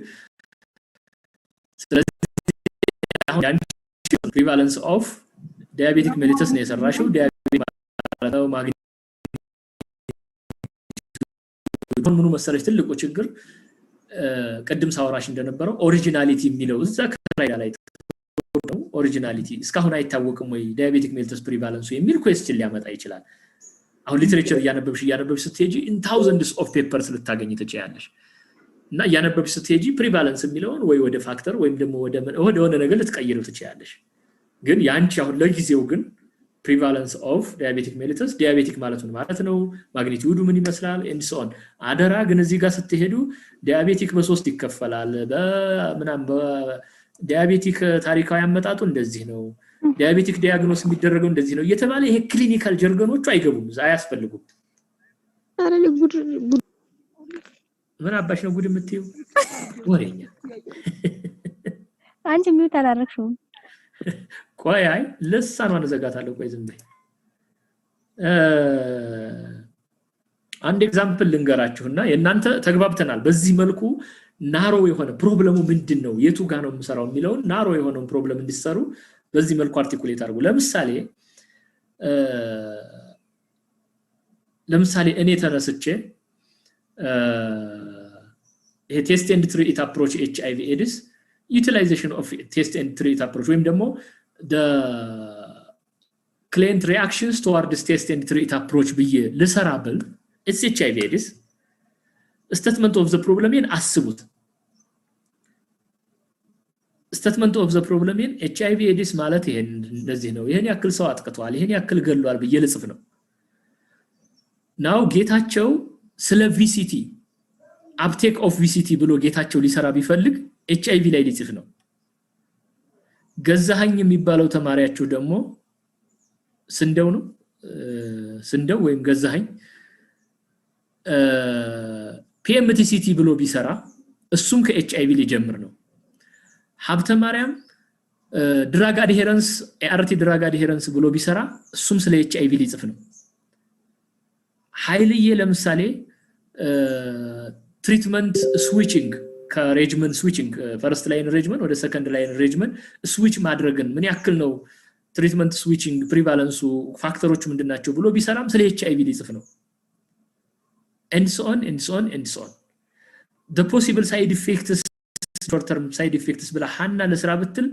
ስለዚህ አሁን ያንቺ prevalence of diabetic mellitus ነው የሰራሽው። ዲያቤቲክ ማለት ነው ማግኘት ምኑ መሰለሽ ትልቁ ችግር ቀድም ሳወራሽ እንደነበረው ኦሪጂናሊቲ የሚለው እዛ ከላይ ላይ ነው። ኦሪጂናሊቲ እስካሁን አይታወቅም ወይ diabetic mellitus prevalence የሚል question ሊያመጣ ይችላል። አሁን ሊትሬቸር እያነበብሽ ስትሄጂ in thousands of papers ልታገኝ ትችያለሽ እና እያነበብሽ ስትሄጂ prevalence የሚለውን ወይ ወደ ፋክተር ወይም ደግሞ ወደ ሆነ ነገር ልትቀይረው ትችያለሽ። ግን ያንቺ አሁን ለጊዜው ግን prevalence of diabetic mellitus diabetic ማለት ነው ማግኒቲዩዱ ምን ይመስላል and so on አደራ ግን እዚህ ጋር ስትሄዱ diabetic በ3 ይከፈላል በምናም በdiabetic ታሪካዊ አመጣጡ እንደዚህ ነው diabetic diagnosis የሚደረገው እንደዚህ ነው እየተባለ ይሄ ክሊኒካል ጀርገኖቹ አይገቡም አያስፈልጉም አረ ጉድ ምን አባሽ ነው ጉድ የምትይው ወሬኛ አንቺ ምን ታላረክሽው ቆይ አይ ለሳኗን ዘጋታለሁ ቆይ ዝም በይ አንድ ኤግዛምፕል ልንገራችሁና የናንተ ተግባብተናል በዚህ መልኩ ናሮ የሆነ ፕሮብሌሙ ምንድነው የቱ ጋር ነው የምሰራው የሚለው ናሮ የሆነው ፕሮብሌም እንዲሰሩ በዚህ መልኩ አርቲኩሌት አድርጉ ለምሳሌ እኔ ተነስቼ ይሄ ቴስት ኤንድ ትሪት አፕሮች HIV AIDS utilization of test and treat approach ወይም ደግሞ the client reactions toward this test and treat approach ብዬ ልሰራብል it's HIV AIDS statement of the problem in አስቡት statement of the problem in HIV AIDS ማለት ይሄን እንደዚህ ነው ይሄን ያክል ሰው አጥቅቷል ይሄን ያክል ገሏል ብዬ ልጽፍ ነው now ጌታቸው ስለ VCT uptake of VCT ብሎ ጌታቸው ሊሰራ ቢፈልግ HIV ላይ ሊጽፍ ነው ገዛኸኝ የሚባለው ተማሪያችሁ ደግሞ ስንደው ነው ስንደው ወይም ገዛኸኝ PMTCT ብሎ ቢሰራ እሱም ከHIV ሊጀምር ነው ሀብተ ማርያም ድራግ አድሄረንስ ART ድራግ አድሄረንስ ብሎ ቢሰራ እሱም ስለ HIV ሊጽፍ ነው ኃይልዬ ለምሳሌ ትሪትመንት ስዊቺንግ ከሬጅመን ስዊቺንግ ፈርስት ላይን ሬጅመን ወደ ሰከንድ ላይን ሬጅመን ስዊች ማድረግን ምን ያክል ነው ትሪትመንት ስዊቺንግ ፕሪቫለንሱ ፋክተሮች ምንድናቸው ብሎ ቢሰራም ስለ HIV ሊጽፍ ነው and so on the possible side effects short term side effects ብላ ሃና ለስራ ብትል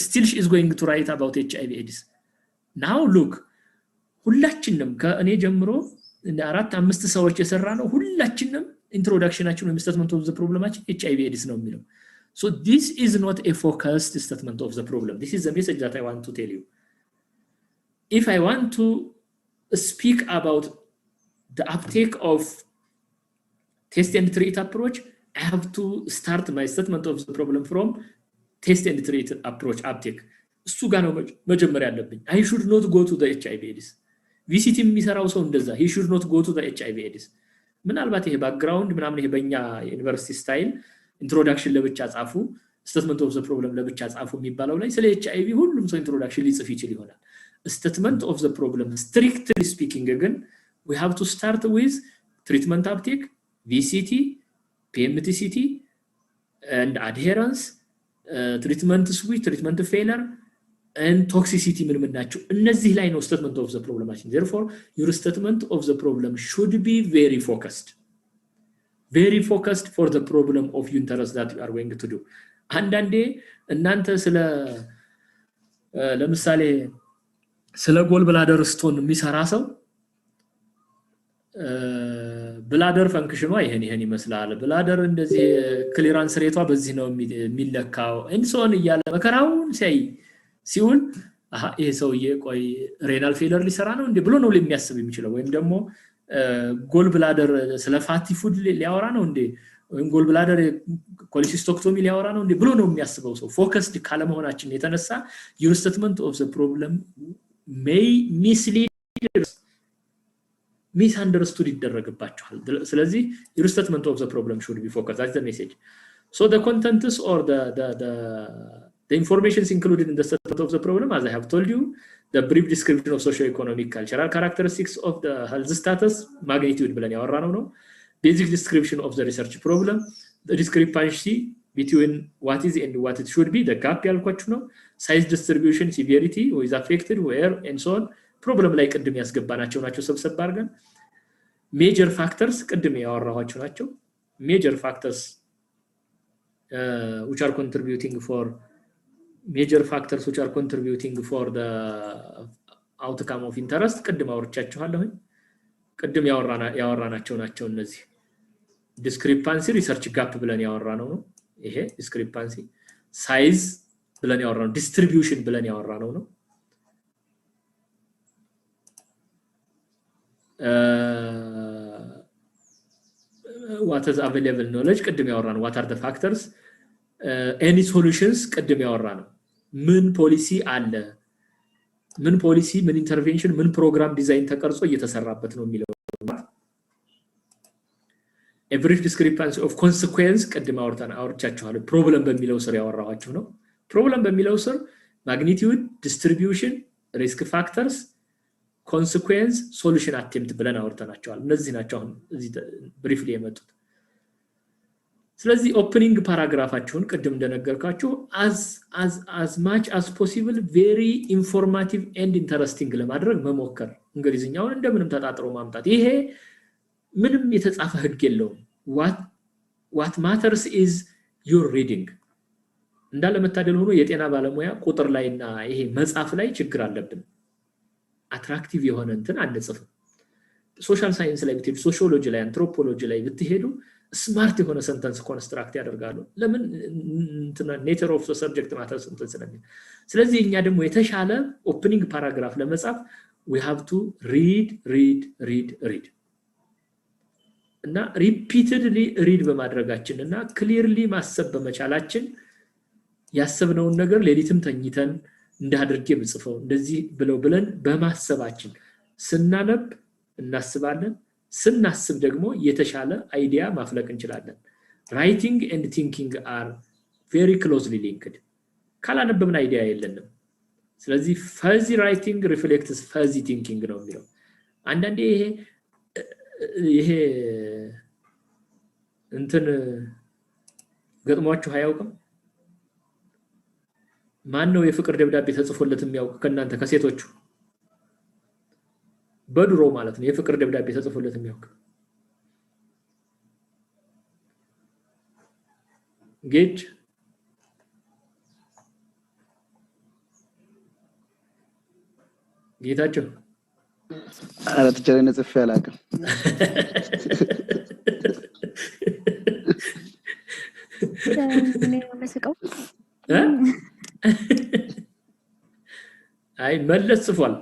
still she is going to write about HIV AIDS now look ሁላችንም ከእኔ ጀምሮ እንደ 4-5 ሰዎች የሰራ ነው ሁላችንም introduction and statement of the problem HIV AIDS ነው የሚለው so this is not a focused statement of the problem this is the message that I want to tell you if I want to speak about the uptake of test and treat approach I have to start my statement of the problem from test and treat approach uptake እሱ ጋር ነው መጀመሪያ ያለብኝ I should not go to the HIV AIDS VCT የሚሰራው ሰው እንደዛ he should not go to the HIV AIDS ምናልባት ይሄ ባክግራውንድ ምናምን ይሄ በእኛ ዩኒቨርሲቲ ስታይል ኢንትሮዳክሽን ለብቻ ጻፉ statement of the problem ለብቻ ጻፉ የሚባለው ላይ ስለ HIV ሁሉም ሰው ኢንትሮዳክሽን ሊጽፍ ይችል ይሆናል statement of the problem strictly speaking again we have to start with treatment uptake VCT PMTCT and adherence treatment switch treatment failure and toxicity ምን ናቸው እነዚህ ላይ ነው statement of the problem therefore your statement of the problem should be very focused for the problem of interest that you are going to do አንዳንዴ እናንተ ስለ ለምሳሌ ስለ ጎል ብላደር ስቶን የሚሰራ ሰው ብላደር ፈንክሽኗ ይሄን ይመስላል ብላደር እንደዚህ ክሊራንስ ሬቷ በዚህ ነው የሚለካው እንሶን ይያለ መከራውን ሲውል ይሄ ሰውዬ ቆይ ሬናል ፌለር ሊሰራ ነው እንዴ ብሎ ነው የሚያስብ የሚችለው ወይም ደግሞ ጎል ብላደር ስለ ፋቲ ፉድ ሊያወራ ነው እንዴ ወይም ጎል ብላደር ኮሊሲስቶክቶሚ ሊያወራ ነው እንዴ ብሎ ነው የሚያስበው ሰው ፎከስድ ካለ መሆናችን የተነሳ your statement of the problem may mislead misunderstood ይደረግባቸዋል ስለዚህ your statement of the problem should be focused that's the message so the contents or the information is included in the statement of the problem as I have told you the brief description of socio-economic cultural characteristics of the health status magnitude ብለን ያወራነው ነው basic description of the research problem the discrepancy between what is and what it should be the gap ያልኳችሁ ነው size distribution severity who is affected where and so on problem ላይ ቅድም ያስገባናቸው ናቸው ሰብሰብ አድርገን major factors ቅድም ያወራኋቸው ናቸው major factors which are contributing for the outcome of interest ቅድም አወርቻችኋለሁኝ ቅድም ያወራናቸው ናቸው እነዚህ discrepancy research gap ብለን ያወራነው ነው ይሄ discrepancy size ብለን ያወራነው distribution ብለን ያወራነው ነው what is available knowledge ቅድም ያወራነው what are the factors any solutions ቅድም ያወራነው ምን ፖሊሲ አለ ምን ፖሊሲ ምን ኢንተርቬንሽን ምን ፕሮግራም ዲዛይን ተቀርጾ እየተሰራበት ነው የሚለው a brief discrepancy of consequence ቅድም አውርቻችኋለሁ ፕሮብለም በሚለው ስር ያወራኋችሁ ነው ፕሮብለም በሚለው ስር magnitude distribution risk factors consequence solution attempt ብለን አወርተናቸዋል እነዚህ ናቸው እዚህ briefly የመጡት ስለዚህ ኦፕኒንግ ፓራግራፋችሁን ቅድም እንደነገርኳችሁ as much as possible very informative and interesting ለማድረግ መሞከር እንግሊዝኛውን እንደምንም ተጣጥሮ ማምጣት ይሄ ምንም የተጻፈ ህግ የለውም what matters is your reading እንዳለ መታደል ሆኖ የጤና ባለሙያ ቁጥር ላይና ይሄ መጻፍ ላይ ችግር አለብን አትራክቲቭ የሆነ እንትን አንጽፍ ሶሻል ሳይንስ ላይ ብትሄዱ ሶሺዮሎጂ ላይ አንትሮፖሎጂ ላይ ብትሄዱ ስማርት የሆነ ሰንተንስ ኮንስትራክት ያደርጋሉ ለምን እንትና ኔቸር ኦፍ ዘ ሰብጀክት ማተር ሰንተንስ ስለሚል ስለዚህ እኛ ደግሞ የተሻለ ኦፕኒንግ ፓራግራፍ ለመጻፍ we have to read እና repeatedly read በማድረጋችን እና clearly ማሰብ በመቻላችን ያሰብነውን ነገር ሌሊትም ተኝተን እንዳድርጌ ብጽፈው እንደዚህ ብለን በማሰባችን ስናነብ እናስባለን ስናስብ ደግሞ የተሻለ አይዲያ ማፍለቅ እንችላለን writing and thinking are very closely linked ካላነበብን አይዲያ የለንም ስለዚህ fuzzy writing reflects fuzzy thinking ነው የሚለው አንዳንዴ ይሄ እንትን ገጥሟችሁ አያውቅም ማን ነው የፍቅር ደብዳቤ ተጽፎለት የሚያውቅ ከናንተ ከሴቶቹ በድሮ ማለት ነው የፍቅር ደብዳቤ ተጽፎለት የሚያውቅ ጌጅ ጌታቸው አራት ቸረነ ጽፌ አላውቅም እኔ መስቀው አይ መለስ ጽፏል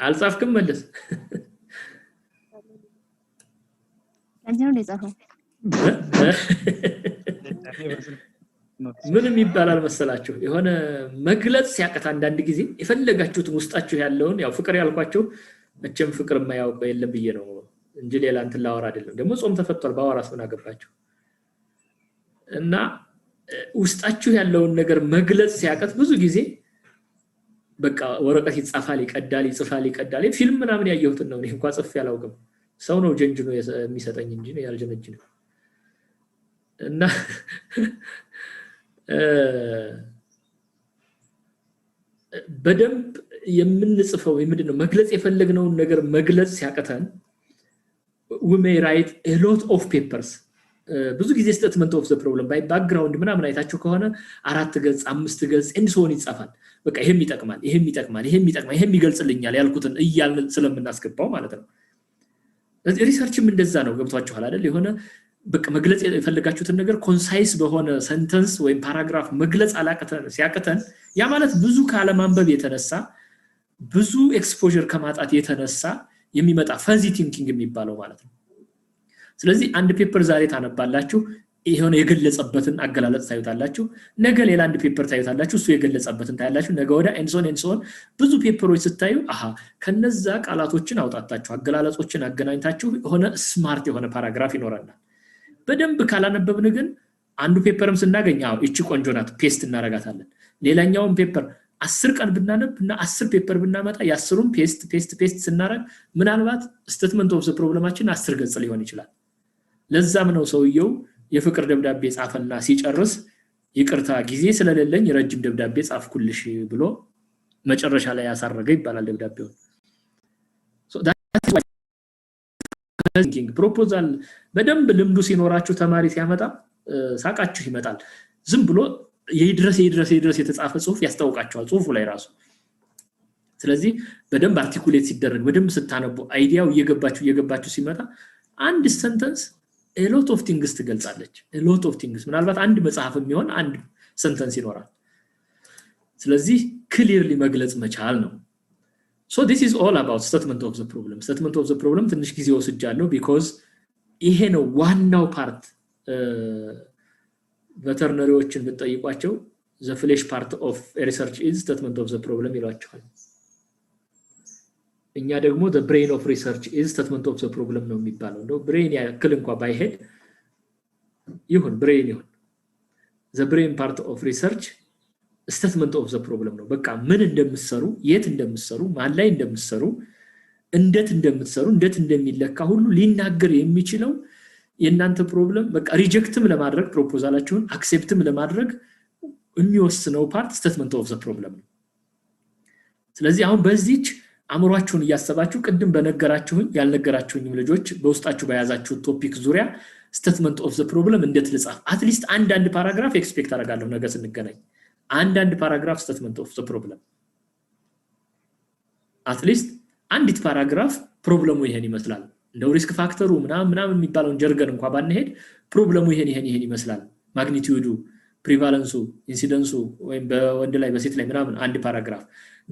አልጻፍክም መለስ አንጀው ለጻፈው ምንም ይባላል መሰላችሁ የሆነ መግለጽ ሲያቀታ አንዳንድ ጊዜ የፈለጋችሁት ውስጣችሁ ያለውን ያው ፍቅር ያልኳችሁ መቼም ፍቅር የማያውቀው የለም ብዬ ነው እንጂ ሌላ እንትን ላወራ አይደለም ደግሞ ጾም ተፈቷል ባወራስ ምን አገባችሁ እና ውስጣችሁ ያለውን ነገር መግለጽ ሲያቀት ብዙ ጊዜ በቃ ወረቀት ይጻፋል ይቀዳል ፊልም ምናምን ያየሁት ነው እኔ እንኳን ጽፌ አላውቅም ሰው ነው ጀንጅኖ የሚሰጠኝ እንጂ ነው ያልጀነጅነ እና በደንብ የምንጽፈው ምንድነው መግለጽ የፈለግነውን ነገር መግለጽ ሲያቀተን we may write a lot of papers ብዙ ጊዜ statement of the problem by background ምናምን አይታችሁ ከሆነ 4 ገጽ 5 ገጽ እንሶን ይጻፋል በቃ ይሄም ይገልጽልኛል ያልኩትን እያልን ስለምናስገባው ማለት ነው ሪሰርችም እንደዛ ነው ገብቷችኋል አይደል የሆነ በቃ መግለጽ የፈለጋችሁትን ነገር ኮንሳይስ በሆነ ሰንተንስ ወይም ፓራግራፍ መግለጽ ሲያቀተን ያ ማለት ብዙ ካለማንበብ የተነሳ ብዙ ኤክስፖዠር ከማጣት የተነሳ የሚመጣ ፈዚ ቲንኪንግ የሚባለው ማለት ነው ስለዚህ አንድ ፔፐር ዛሬ ታነባላችሁ ይሄን የገለጸበትን አገላለጽ ታዩታላችሁ ነገ ሌላ አንድ ፔፐር ታዩታላችሁ እሱ የገለጸበትን ታያላችሁ ነገ ወደ ኤንሶን ብዙ ፔፐሮች ስታዩ አሃ ከነዛ ቃላቶችን አውጣጣችሁ አገላለጾችን አገናኝታችሁ ሆነ ስማርት የሆነ ፓራግራፍ ይኖርናል በደንብ ካላነበብን ግን አንዱ ፔፐርም ስናገኝ እቺ ቆንጆ ናት ፔስት እናረጋታለን ሌላኛውን ፔፐር 10 ቀን ብናነብና 10 ፔፐር ብናመጣ ያ10ሩን ፔስት ስናረግ ምናልባት ስቴትመንት ኦፍ ዘ ፕሮብለማችን 10 ገጽ ሊሆን ይችላል ለዛም ነው ሰውየው የፍቅር ደብዳቤ ጻፈና ሲጨርስ ይቅርታ ጊዜ ስለሌለኝ ረጅም ደብዳቤ ጻፍኩልሽ ብሎ መጨረሻ ላይ ያሳረገ ይባላል ደብዳቤው so that's why thinking proposal በደንብ ልምዱ ሲኖራችሁ ተማሪ ሲያመጣ ሳቃችሁ ይመጣል ዝም ብሎ ይድረስ የተጻፈ ጽሁፍ ያስታውቃቸዋል ጽሁፉ ላይ ራሱ ስለዚህ በደንብ አርቲኩሌት ሲደረግ በደንብ ስታነቡ አይዲያው እየገባችሁ ሲመጣ አንድ ሰንተንስ a lot of things ትገልጻለች a lot of things ምናልባት አንድ መጽሐፍ የሚሆን አንድ ሰንተንስ ይኖራል ስለዚህ ክሊርሊ መግለጽ መቻል ነው so this is all about statement of the problem ትንሽ ጊዜ ወስጃለሁ because ይሄ ነው ዋናው ፓርት ቬተርነሪዎችን ብትጠይቋቸው the flesh part of research is statement of the problem ይሏቸዋል እኛ ደግሞ the brain of research is statement of the problem ነው የሚባለው ነው brain ያክል እንኳን ባይሄድ ይሁን brain ይሁን the brain part of research statement of the problem ነው በቃ ምን እንደምትሰሩ የት እንደምትሰሩ ማን ላይ እንደምትሰሩ እንዴት እንደምትሰሩ እንዴት እንደሚለካ ሁሉ ሊናገር የሚችለው የናንተ ፕሮብለም በቃ ሪጀክትም ለማድረግ ፕሮፖዛላችሁን አክሴፕትም ለማድረግ የሚወስነው ፓርት statement of the problem ነው ስለዚህ አሁን በዚህች አምሯችሁን ያያሰባችሁ ቅድም በነገራችሁኝ ያልነገራችሁኝም ልጆች በውስጣችሁ በያዛችሁ ቶፒክ ዙሪያ statement of the problem እንዴት ልጻፍ አትሊስት አንድ ፓራግራፍ ኤክስፔክት አደርጋለሁ ነገ ስንገናኝ አንድ ፓራግራፍ statement of the problem አትሊስት አንዲት ፓራግራፍ ፕሮብለሙ ይሄን ይመስላል እንደው ሪስክ ፋክተሩ ምናምን የሚባለው ጀርገን እንኳን ባንሄድ ፕሮብለሙ ይሄን ይመስላል ማግኒቲዩዱ ፕሪቫለንሱ ኢንሲደንሱ ወይም በወንድ ላይ በሴት ላይ ምናምን አንድ ፓራግራፍ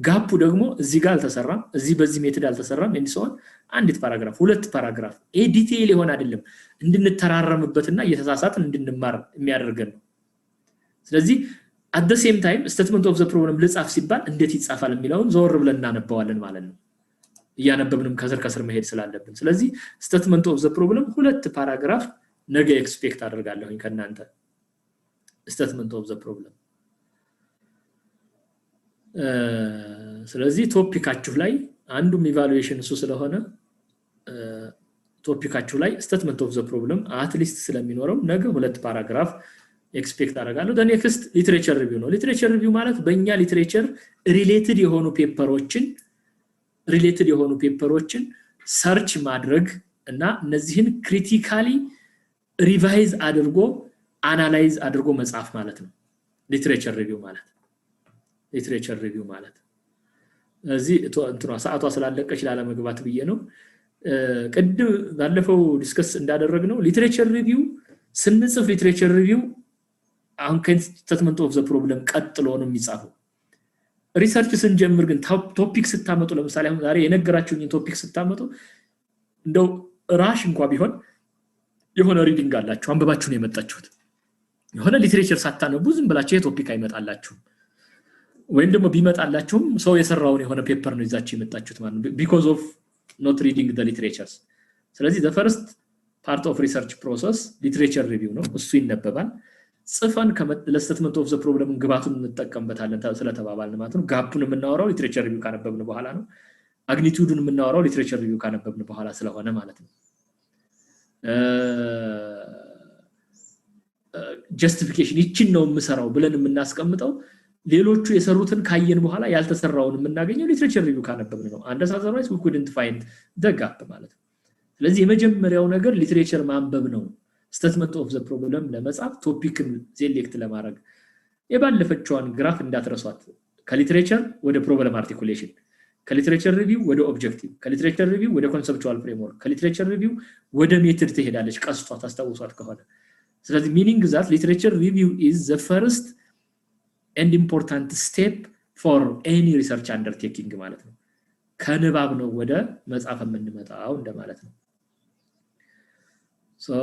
ጋፑ ደግሞ እዚህ ጋር አልተሰራም እዚህ በዚህ ሜተድ አልተሰራም እንዲሶን አንዲት ፓራግራፍ ሁለት ፓራግራፍ ዲቴይል ይሆን አይደለም እንድንተራረምበትና እየተሳሳትን እንድንማር የሚያደርገን ነው ስለዚህ at the same time statement of the problem ልጻፍ ሲባል እንዴት ይጻፋል የሚለውን ዘወር ብለን እናነባዋለን ማለት ነው ያነበብንም ከስር መሄድ ስላለብን ስለዚህ statement of the problem ሁለት ፓራግራፍ ነገ ኤክስፔክት አደርጋለሁኝ ከናንተ statement of the problem ስለዚህ ቶፒካችሁ ላይ አንዱም ኢቫሉዌሽን እሱ ስለሆነ ቶፒካችሁ ላይ statement of the problem at least ስለሚኖረው ነገ ሁለት ፓራግራፍ ኤክስፔክት አደርጋለሁ the next literature review ነው literature review ማለት በእኛ ሊትሬቸር ሪሌትድ የሆኑ ፔፐሮችን ሰርች ማድረግ እና እነዚህን ክሪቲካሊ ሪቫይዝ አድርጎ አናላይዝ አድርጎ መጻፍ ማለት ነው literature review ማለት እዚህ እንትኗ ሰዓቷ ስላለቀች ላለመግባት ብዬ ነው ቅድም ባለፈው ዲስከስ እንዳደረግነው literature review ስንጽፍ literature review አሁን statement of the problem ቀጥሎ ነው የሚጻፈው ሪሰርች ስንጀምር ግን ቶፒክ ስታመጡ ለምሳሌ አሁን ዛሬ የነገራችሁኝ ቶፒክ ስታመጡ እንደው ራሽ እንኳን ቢሆን የሆነ ሪዲንግ አላችሁ አንበባችሁ ነው የመጣችሁት የሆነ ሊትሬቸር ሳታነቡ ዝም ብላችሁ የቶፒክ አይመጣላችሁ ወይም ደግሞ ቢመጣላችሁም ሰው የሰራውን የሆነ ፔፐር ነው ይዛችሁ የመጣችሁት ማለት ነው because of not reading the literatures ስለዚህ the first part of research process literature review ነው እሱ ይነበባል ጽፈን ለstatement of the problem ግባቱን እንጠቀምበታለን ስለተባባልን ማለት ነው ጋፑን የምናወራው literature review ካነበብን በኋላ ነው ማግኒቲዩዱን የምናወራው literature review ካነበብን በኋላ ስለሆነ ማለት ነው justification ይችን ነው የምሰራው ብለን የምናስቀምጠው ሌሎቹ የሰሩትን ካየን በኋላ ያልተሰራውን የምናገኘው literature review ካነበብን ነው otherwise we couldn't find the gap ማለት ነው ስለዚህ የመጀመሪያው ነገር literature ማንበብ ነው statement of the problem ለመጻፍ ቶፒክን ሴሌክት ለማድረግ የባለፈችዋን ግራፍ እንዳትረሷት ከሊትሬቸር ወደ ፕሮብለም አርቲኩሌሽን ከሊትሬቸር ሪቪው ወደ ኦብጀክቲቭ ከሊትሬቸር ሪቪው ወደ ኮንሰፕቹዋል ፍሬምወርክ ከሊትሬቸር ሪቪው ወደ ሜተድ ትሄዳለች ቀስቷ ታስተውሷት ከሆነ ስለዚህ ሚኒንግ ዛት literature review is the first and important step for any research undertaking ማለት ነው ከንባብ ነው ወደ መጻፍ የምንመጣው እንደማለት ነው so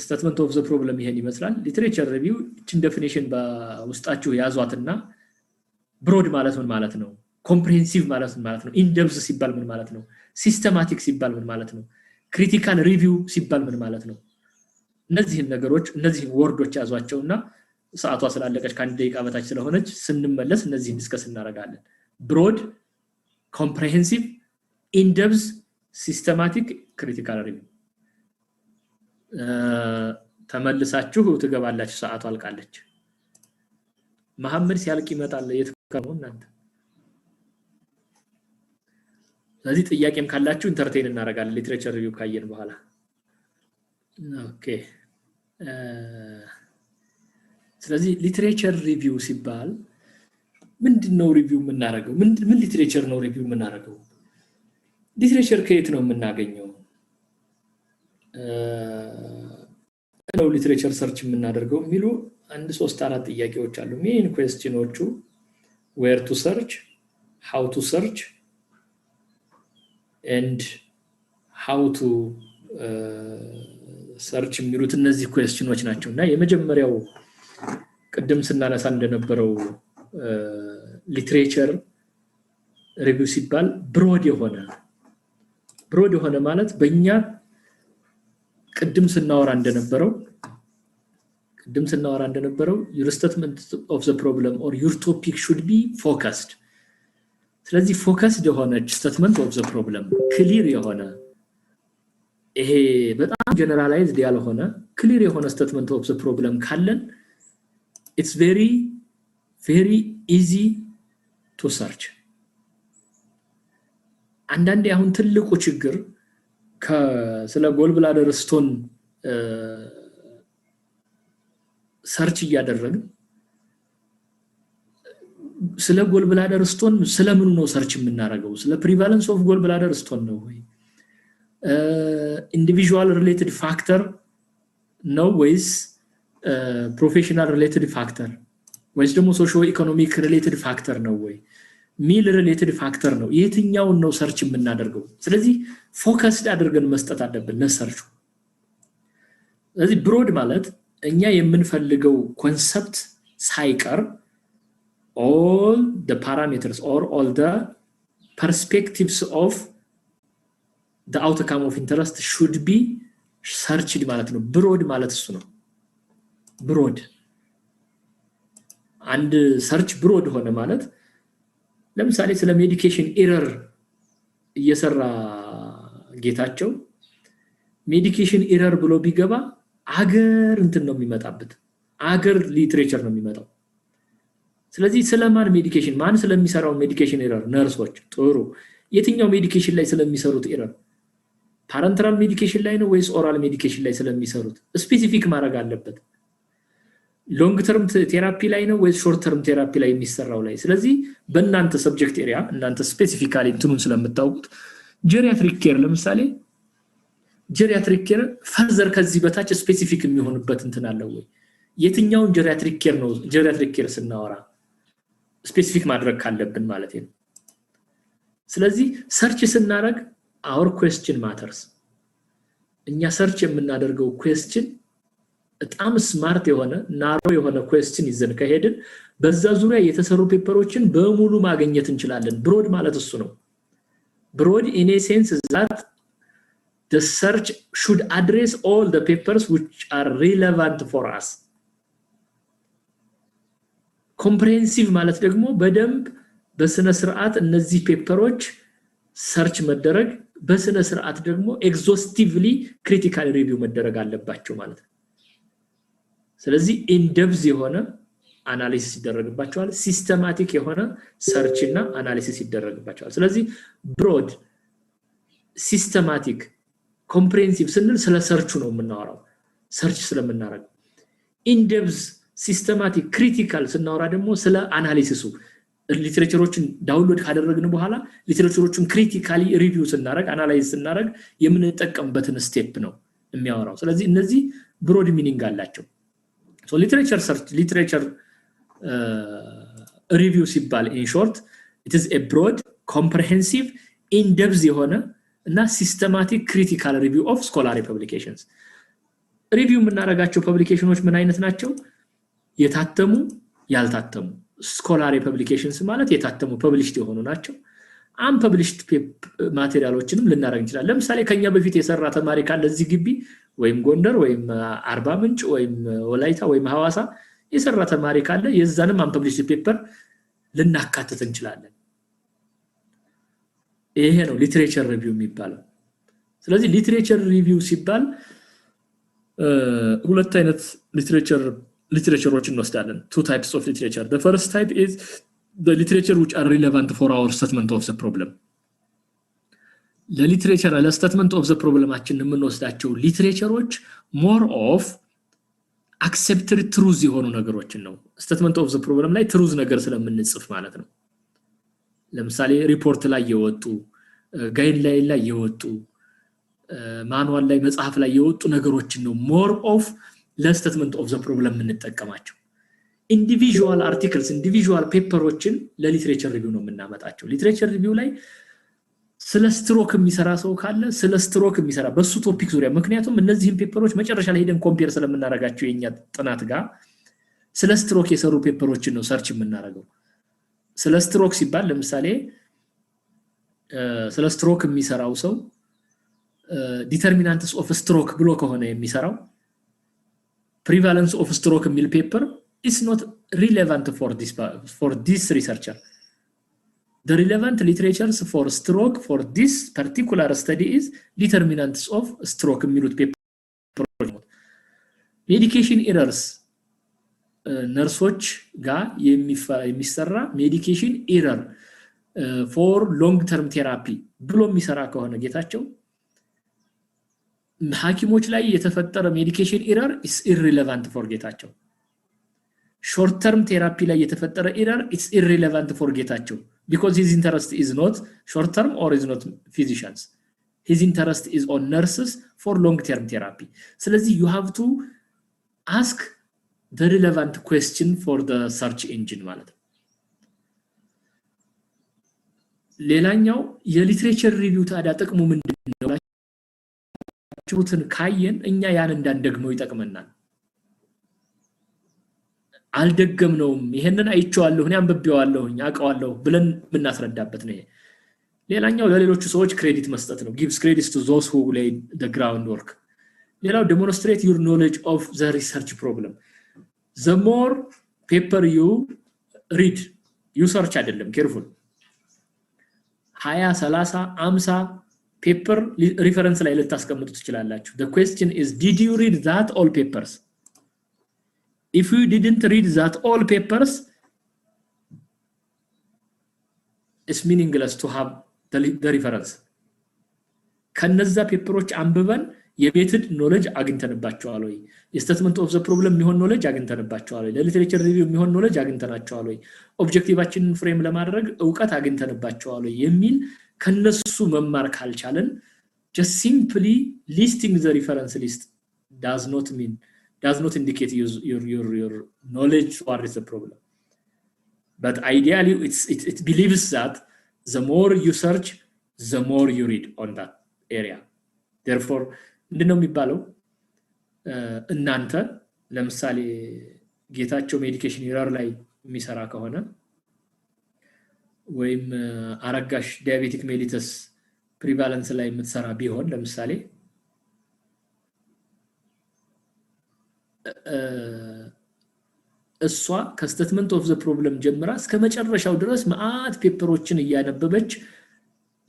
statement of the problem ይሄን ይመስላል literature review እቺን ዴፊኒሽን በውስጣችሁ ያዟትና broad ማለት ነው comprehensive ማለት ነው in depth ሲባል ምን ማለት ነው systematic ሲባል ምን ማለት ነው critical review ሲባል ምን ማለት ነው እነዚህን ነገሮች እነዚህን ወርዶች ያዟቸውና ሰዓቷ ስላለቀች ከአንድ ደቂቃ በታች ስለሆነች ስንመለስ እነዚህን ዲስከስ እናደርጋለን broad comprehensive in depth systematic critical review ተመልሳችሁ ትገባላችሁ ሰዓቱ አልቃለች መሐመድ ሲያልቅ ይመጣል የተከረው እናንተ ስለዚህ ጥያቄም ካላችሁ ኢንተርቴይን እናደርጋለን ሊትሬቸር ሪቪው ካየን በኋላ ኦኬ ስለዚህ ሊትሬቸር ሪቪው ሲባል ምንድነው ሪቪው የምናደርገው ምን ሊትሬቸር ነው ሪቪው የምናደርገው ሊትሬቸር ከየት ነው የምናገኘው ነው ሊትሬቸር ሰርች የምናደርገው የሚሉ አንድ 3-4 ጥያቄዎች አሉ ሜን ኩዌስችኖቹ where to search, how to search, and how to search የሚሉት እነዚህ questions ናቸውና የመጀመሪያው ቀደም ስናነሳ እንደነበረው literature review ሲባል broad የሆነ ማለት በእኛ ቀደም ስናወራ እንደነበረው your statement of the problem or your topic should be focused ስለዚህ focused የሆነ statement of the problem clear የሆነ ይሄ በጣም generalized ያልሆነ clear የሆነ statement of the problem ካለን it's very very easy to search አንዳንዴ አሁን ትልቁ ችግር ስለ gallbladder stone search እያደረግን ስለ gallbladder stone ስለምን ነው search የምናደርገው ስለ prevalence of gallbladder stone ነው ወይ individual related factor ነው ወይስ professional related factor ወይስ ደግሞ socio economic related factor ነው ወይ meal related factor ነው የትኛው ነው search የምናደርገው ስለዚህ focused አድርገን መስጠት አለብን ለሰርቹ ስለዚህ broad ማለት እኛ የምንፈልገው concept ሳይቀር all the parameters or all the perspectives of the outcome of interest should be searched ማለት ነው broad ማለት እሱ ነው broad and search broad ሆነ ማለት ለምሳሌ ስለ medication error እየሰራ ጌታቸው medication error ብሎ ቢገባ አገር እንትን ነው የሚመጣበት አገር ሊትሬቸር ነው የሚመጣው ስለዚህ ስለማን ሜዲኬሽን ማን ስለሚሰራው ሜዲኬሽን ኤረር ነርሶች ጥሩ የትኛው ሜዲኬሽን ላይ ስለሚሰሩት ኤረር ፓረንትራል ሜዲኬሽን ላይ ነው ወይስ ኦራል ሜዲኬሽን ላይ ስለሚሰሩት ስፔሲፊክ ማድረግ አለበት ሎንግ ተርም ቴራፒ ላይ ነው ወይስ ሾርት ተርም ቴራፒ ላይ የሚሰራው ላይ ስለዚህ በእናንተ ሰብጀክት ኤሪያ እናንተ ስፔሲፊካሊ እንትኑን ስለምታውቁት ጄሪያትሪክ ኬር ለምሳሌ ጄሪያትሪክ ኬር ፈርዘር ከዚህ በታች ስፔሲፊክ የሚሆንበት እንትን አለው ወይ የትኛውን ጄሪያትሪክ ኬር ነው ጄሪያትሪክ ኬር ስናወራ ስፔሲፊክ ማድረግ ካለብን ማለት ነው ስለዚህ ሰርች ስናደርግ our question matters እኛ ሰርች የምናደርገው question በጣም ስማርት የሆነ ናሮ የሆነ question ይዘን ከሄድን በዛ ዙሪያ የተሰሩ ፔፐሮችን በሙሉ ማግኘት እንችላለን broad ማለት እሱ ነው broad in a sense that the search should address all the papers which are relevant for us comprehensive ማለት ደግሞ በደንብ በስነ ስርዓት እነዚህ ፔፐሮች ሰርች መደረግ በስነ ስርዓት ደግሞ exhaustively critical review መደረግ አለባቸው ማለት ነው ስለዚህ in depth የሆነ አናሊሲስ ይደረግባቸዋል ሲስተማቲክ የሆነ ሰርች እና አናሊሲስ ይደረግባቸዋል ስለዚህ broad systematic comprehensive ስንል ስለ ሰርቹ ነው የምናወራው ሰርች ስለምናረግ in depth systematic critical ስናወራ ደግሞ ስለ አናሊሲሱ ሊትሬቸሮችን ዳውንሎድ ካደረግን በኋላ ሊትሬቸሮችን ክሪቲካሊ ሪቪው ስናረግ አናላይዝ ስናረግ የምንጠቀምበትን ስቴፕ ነው የሚያወራው ስለዚህ እነዚህ ብሮድ ሚኒንግ አላቸው ሶ ሊትሬቸር ሰርች ሊትሬቸር ሪቪው ሲባል in short it is a broad comprehensive in depth የሆነ እና systematic critical review of scholarly publications ሪቪው የምናረጋቸው ፐብሊኬሽኖች ምን አይነት ናቸው የታተሙ ያልታተሙ scholarly publications ማለት የታተሙ published የሆኑ ናቸው unpublished ማቴሪያሎችንም ልናረግ እንችላለን ለምሳሌ ከኛ በፊት የሰራ ተማሪ ካለ እዚህ ግቢ ወይም ጎንደር ወይም አርባ ምንጭ ወይም ወላይታ ወይም ሐዋሳ የሰራ ተማሪ ካለ የዛንም unpublished paper ልናካተት እንችላለን ይሄ ነው ሊትሬቸር ሪቪው የሚባለው ስለዚህ ሊትሬቸር ሪቪው ሲባል ሁለት አይነት literatureዎችን እንወስዳለን two types of literature the first type is the literature which are relevant for our statement of the problem the literature the statement of the problem አችን የምንወስዳቸው ሊትሬቸሮች more of accepted truth የሆኑ ነገሮችን ነው statement of the problem ላይ truth ነገር ስለምንጽፍ ማለት ነው ለምሳሌ ሪፖርት ላይ የወጡ ጋይድላይን ላይ የወጡ ማኑዋል ላይ መጽሐፍ ላይ የወጡ ነገሮችን ነው more of ለስቴትመንት ኦፍ ዘ ፕሮብለም እንጠቀማቸው ኢንዲቪጁዋል አርቲክልስ ኢንዲቪጁዋል ፔፐሮችን ለሊትሬቸር ሪቪው ነው የምናመጣቸው ሊትሬቸር ሪቪው ላይ ስለ ስትሮክ የሚሰራ ሰው ካለ ስለ ስትሮክ የሚሰራ በሱ ቶፒክ ዙሪያ ምክንያቱም እነዚህን ፔፐሮች መጨረሻ ላይ ሄደን ኮምፔር ስለምናረጋቸው የኛ ጥናት ጋር ስለ ስትሮክ የሰሩ ፔፐሮችን ነው ሰርች የምናረጋው ስለ ስትሮክ ሲባል ለምሳሌ ስለ ስትሮክ የሚሰራው ሰው ዲተርሚናንትስ ኦፍ ስትሮክ ብሎ ከሆነ የሚሰራው prevalence of stroke የሚል ፔፐር is not relevant for this researcher the relevant literatures for stroke for this particular study is determinants of stroke የሚሉት ፔፐር medication errors ነርሶች ጋር የሚሰራ medication error for long term therapy ብሎ የሚሰራ ከሆነ ጌታቸው ሐኪሞች ላይ የተፈጠረ medication error is irrelevant for ጌታቸው short term therapy ላይ የተፈጠረ error is irrelevant for ጌታቸው because his interest is not short term or is not physicians his interest is on nurses for long term therapy ስለዚህ you have to ask the relevant question for the search engine ማለት ነው ሌላኛው የሊትሬቸር ሪቪው ታዲያ ጥቅሙ ምንድነው ቹትን ካየን እኛ ያን እንዳንደግመው ይጠቅመናል አልደገምነውም ይሄንን አይቼዋለሁ እኔ አንብቤዋለሁኝ አቀዋለሁ ብለን ምናስረዳበት ነው ሌላኛው ለሌሎች ሰዎች ክሬዲት መስጠት ነው gives credits to those who laid the groundwork ሌላው demonstrate your knowledge of the research problem the more paper you read you search አይደለም careful 20 30 50 paper reference ላይ ልታስቀምጡ ትችላላችሁ the question is did you read that all papers if you didn't read that all papers it's meaningless to have the reference ከነዛ ፔፐሮች አንብበን የቤትድ ኖሌጅ አግኝተንባቸዋል ወይ የስቴትመንት ኦፍ ዘ ፕሮብለም የሚሆን ኖሌጅ አግኝተንባቸዋል ወይ ለሊትሬቸር ሪቪው የሚሆን ኖሌጅ አግኝተናቸዋል ወይ ኦብጀክቲቫችንን ፍሬም ለማድረግ ዕውቀት አግኝተንባቸዋል ወይ የሚል ከነሱ መማር ካልቻለን just simply listing the reference list does not indicate your knowledge what is the problem but ideally it believes that the more you search the more you read on that area therefore ምንድነው የሚባለው እናንተ ለምሳሌ ጌታቸው ሜዲኬሽን ኤረር ላይ የሚሰራ ከሆነ ወይም አረጋሽ ዲያቤቲክ ሜሊተስ ፕሪቫለንስ ላይ የምትሰራ ቢሆን ለምሳሌ እሷ ከስቴትመንት ኦፍ ዘ ፕሮብለም ጀምራ እስከ መጨረሻው ድረስ ማአት ፔፐሮችን ያነበበች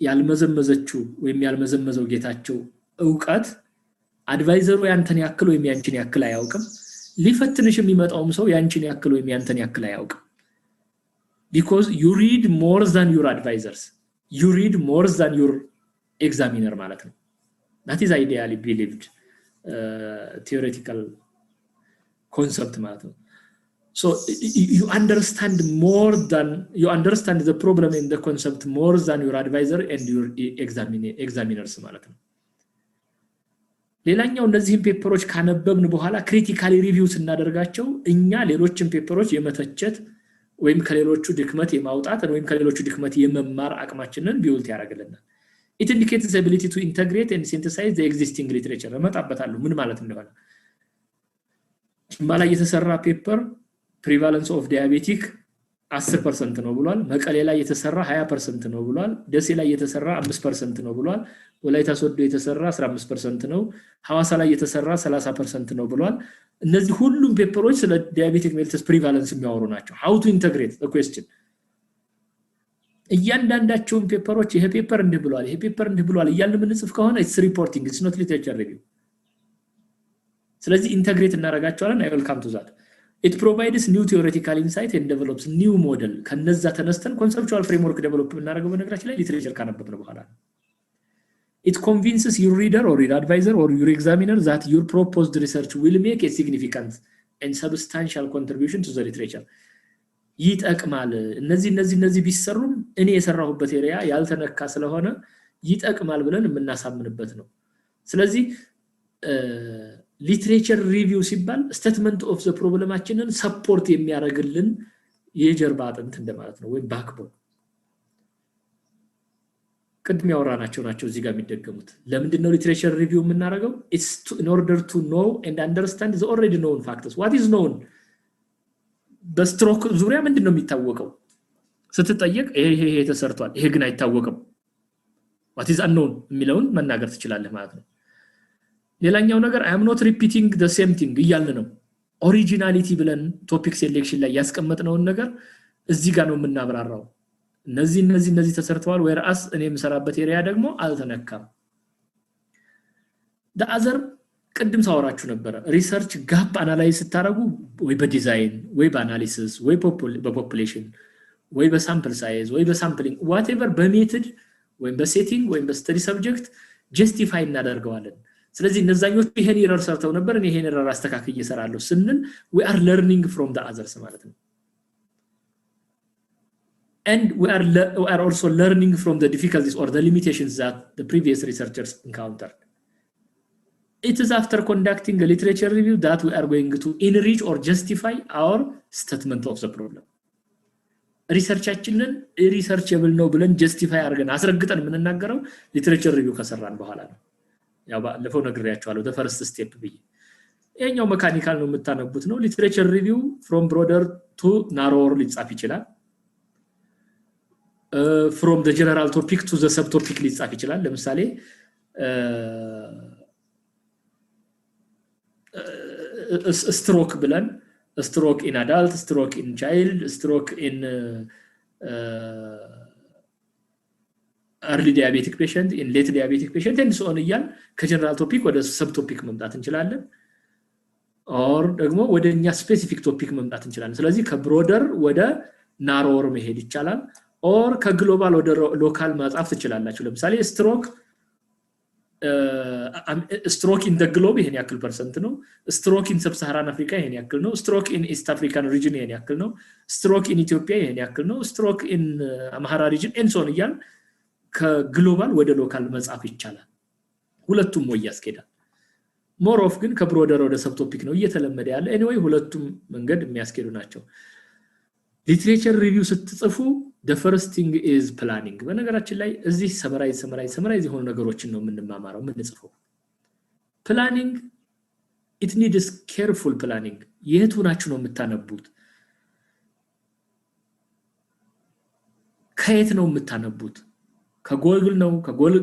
ያልመዘመዘችው ወይም ያልመዘመዘው ጌታቸው ዕውቀት አድቫይዘሩ ያንተን ያክል ወይም ያንቺን ያክል አያውቅም ሊፈትንሽ የሚመጣውም ሰው ያንቺን ያክል ወይም ያንተን ያክል አያውቅም because you read more than your advisors you read more than your examiner ማለት ነው that is ideally believed theoretical concept ማለት ነው so you understand the problem in the concept more than your advisor and your examiners ማለት ነው ሌላኛው እነዚህን ፔፐሮች ካነበብን በኋላ ክሪቲካሊ ሪቪው ስናደርጋቸው እኛ ሌሎችን ፔፐሮች የመተቸት ወይም ከሌሎቹ ድክመት የማውጣት ወይም ከሌሎቹ ድክመት የመማር አቅማችንን ቢውልት ያደርግልናል it indicates the ability to integrate and synthesize the existing literature መጣበታሉ ምን ማለት እንደሆነ ማላ የተሰራ ፔፐር prevalence of diabetic 10% ነው ብሏል መቀሌ ላይ የተሰራ 20% ነው ብሏል ደሴ ላይ የተሰራ 5% ነው ብሏል ወላይታ ሶዶ የተሰራ 15% ነው ሐዋሳ ላይ የተሰራ 30% ነው ብሏል እነዚህ ሁሉም ፔፐሮች ስለ diabetic mellitus prevalence የሚያወሩ ናቸው how to integrate the question እያንዳንዳቸው ፔፐሮች ይሄ ፔፐር እንዲህ ብሏል እያልን ምን ጽፍ ከሆነ it's reporting it's not literature review ስለዚህ ኢንተግሬት እናረጋቸዋለን I will come to that it provides new theoretical insight and develops new model ከነዛ ተነስተን conceptual framework develop እናረጋው በነገራችን ላይ literature ካነበብን በኋላ it convinces your reader or your advisor or your examiner that your proposed research will make a significant and substantial contribution to the literature ይጠቅማል እነዚህ ቢሰሩም እኔ የሰራሁበት ኤሪያ ያልተነካ ስለሆነ ይጠቅማል ብለን የምናሳምንበት ነው ስለዚህ ሊትሬቸር ሪቪው ሲባል ስቴትመንት ኦፍ ዘ ፕሮብለማችንን ሰፖርት የሚያደርግልን የጀርባ አጥንት እንደማለት ነው ወይ ባክቦን ቅድም ያወራናቸው ናቸው እዚህ ጋር የሚደገሙት ለምንድን ነው ሊትሬቸር ሪቪው የምናደርገው it's in order to know and understand the already known factors what is known በስትሮክ ዙሪያ ምንድነው የሚታወቀው ስትጠየቅ ይሄ ተሰርቷል ይሄ ግን አይታወቅም what is unknown የሚለውን መናገር ትችላለህ ማለት ነው ሌላኛው ነገር I am not repeating the same thing እያልን ነው ኦሪጂናሊቲ ብለን ቶፒክ ሴሌክሽን ላይ ያስቀመጥነውን ነገር እዚህ ጋር ነው የምናብራራው እነዚህ ተሰርተዋል whereas እኔ የምሰራበት ኤሪያ ደግሞ አልተነካም the other ቅድም ሳወራችሁ ነበር ሪሰርች ጋፕ አናላይዝ ስታረጉ ወይ በዲዛይን ወይ በአናሊሲስ ወይ በፖፑሌሽን ወይ በሳምፕል ሳይዝ ወይ በሳምፕሊንግ whatever በሜተድ ወይ በሴቲንግ ወይ በስተዲ ሰብጀክት ጀስቲፋይ እናደርገዋለን ስለዚህ እነዛኞቹ ይሄን ኤረር ሰርተው ነበር እኔ ይሄን ኤረር አስተካክዬ እሰራለሁ ስንል we are learning from the others ማለት ነው and we are also learning from the difficulties or the limitations that the previous researchers encountered it is after conducting a literature review that we are going to enrich or justify our statement of the problem ሪሰርቻችንን ሪሰርቸብል ነው ብለን ጀስቲፋይ አድርገን አስረግጠን የምንናገረው ሊትሬቸር ሪቪው ከሰራን በኋላ ነው ያው ባለፈው ነግሬያችኋለሁ the first step ብዬ የኛው ሜካኒካል ነው የምታነቡት ነው ሊትሬቸር ሪቪው from broader to narrower ሊጻፍ ይችላል from the general topic to the subtopic ሊጻፍ ይችላል ለምሳሌ stroke ብለን stroke in adult stroke in child stroke in early diabetic patient in late diabetic patient and so on እያል ከጀነራል ቶፒክ ወደ ሰብቶፒክ መምጣት እንችላለን or ደግሞ ወደኛ ስፔሲፊክ ቶፒክ መምጣት እንችላለን ስለዚህ ከብሮደር ወደ ናሮር መሄድ ይቻላል or ከግሎባል ወደ ሎካል ማጻፍ ትችላላችሁ ለምሳሌ stroke in the globe ይሄን ያክል ፐርሰንት ነው stroke in sub-Saharan Africa ይሄን ያክል ነው stroke in East African region ይሄን ያክል ነው stroke in Ethiopia ይሄን ያክል ነው stroke in Amhara region and so on እያል ከግሎባል ወደ ሎካል መጻፍ ይቻላል ሁለቱም ወይ ያስኬዳል more of ግን ከብሮደር ወደ ሰብቶፒክ ነው እየተለመደ ያለ anyway ሁለቱም መንገድ የሚያስኬዱ ናቸው ሊትሬቸር ሪቪው ስትጽፉ the first thing is planning በነገራችን ላይ እዚህ ሰመራይዝ የሆኑ ነገሮችን ነው የምንማማረው የምንጽፈው planning it needs careful planning የቱ ናችሁ ነው የምታነቡት ከየት ነው የምታነቡት ከጎግል ነው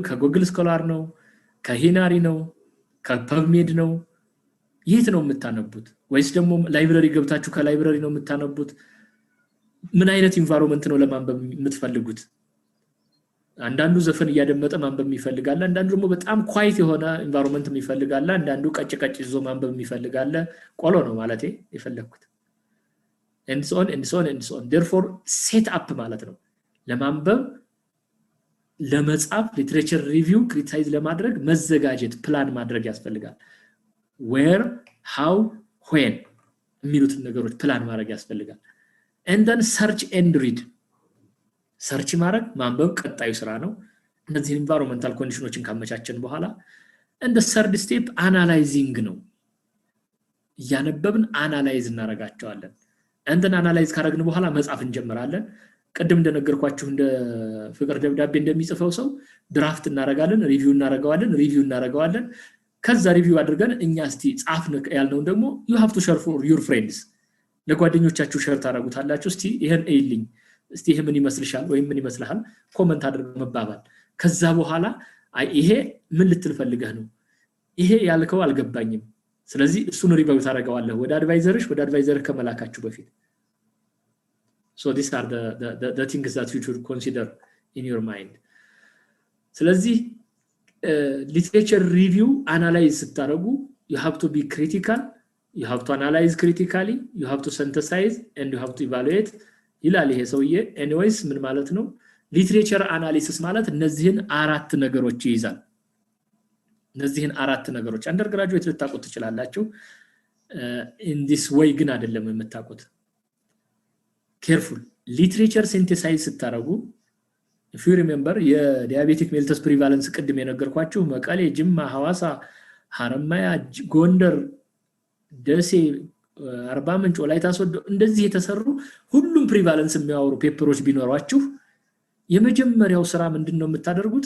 ከጎግል ስኮላር ነው ከሂናሪ ነው ከፐብሜድ ነው የት ነው የምታነቡት ወይስ ደግሞ ላይብረሪ ገብታችሁ ከላይብረሪ ነው የምታነቡት ምን አይነት ኢንቫይሮንመንት ነው ለማንበብ የምትፈልጉት አንዳንዱ ዘፈን እያደመጠ ማንበብ ይፈልጋል አንዳንዱ ደግሞ በጣም ኳይት የሆነ ኢንቫይሮንመንት ይፈልጋል አንዳንዱ ቀጭቀጭ ይዞ ማንበብ ይፈልጋል ቆሎ ነው ማለቴ የፈለኩት and so on therefore set up ማለት ነው ለማንበብ ለመጻፍ ሊትሬቸር ሪቪው ክሪቲሳይዝ ለማድረግ መዘጋጀት ፕላን ማድረግ ያስፈልጋል where how when የሚሉትን ነገሮች ፕላን ማድረግ ያስፈልጋል and then search and read search ማድረግ ማንበብ ቀጣዩ ስራ ነው እነዚህ ኢንቫይሮንመንታል ኮንዲሽኖችን ካመቻቸን በኋላ and the third step analyzing ነው ያነበብን አናላይዝ እናረጋቸዋለን and then analyze ካረግን በኋላ መጻፍ እንጀምራለን ቀደም እንደነገርኳችሁ እንደ ፍቅር ደብዳቤ እንደሚጽፈው ሰው ድራፍት እናረጋለን ሪቪው እናረጋዋለን ከዛ ሪቪው አድርገን እኛ እስቲ ጻፍን ያልነው ደግሞ you have to share for your friends ለጓደኞቻችሁ ሼር ታረጉታላችሁ እስቲ ይሄን አይልኝ እስቲ ይሄ ምን ይመስልሻል ወይ ምን ይመስልሃል ኮሜንት አድርጉ መባባል ከዛ በኋላ አይ ይሄ ምን ልትፈልገህ ነው ይሄ ያልከው አልገባኝም ስለዚህ እሱን ሪቪው ታረጋዋለህ ወደ አድቫይዘርህ ከመላካችሁ በፊት so these are the things that you should consider in your mind ስለዚህ literature review analyze ስታረጉ you have to be critical you have to analyze critically you have to synthesize and you have to evaluate ይላል ይሄ ሰውዬ anyways ምን ማለት ነው literature analysis ማለት እነዚህን አራት ነገሮች ይይዛል እነዚህን አራት ነገሮች አንደርግራጁዌት ልታቆት ትችላላችሁ in this way ግን አይደለም የምታቆት careful literature synthesize ስታረጉ if you remember የዲያቤቲክ ሜልተስ ፕሪቫለንስ ቅድም የነገርኳችሁ መቀሌ ጅማ ሐዋሳ ሐረማያ ጎንደር ደሴ አርባ ምንጭ ወላይታ ሶዶ እንደዚህ የተሰሩ ሁሉም ፕሪቫለንስ የሚያወሩ ፔፐሮች ቢኖሯችሁ የመጀመሪያው ስራ ምንድነው የምታደርጉት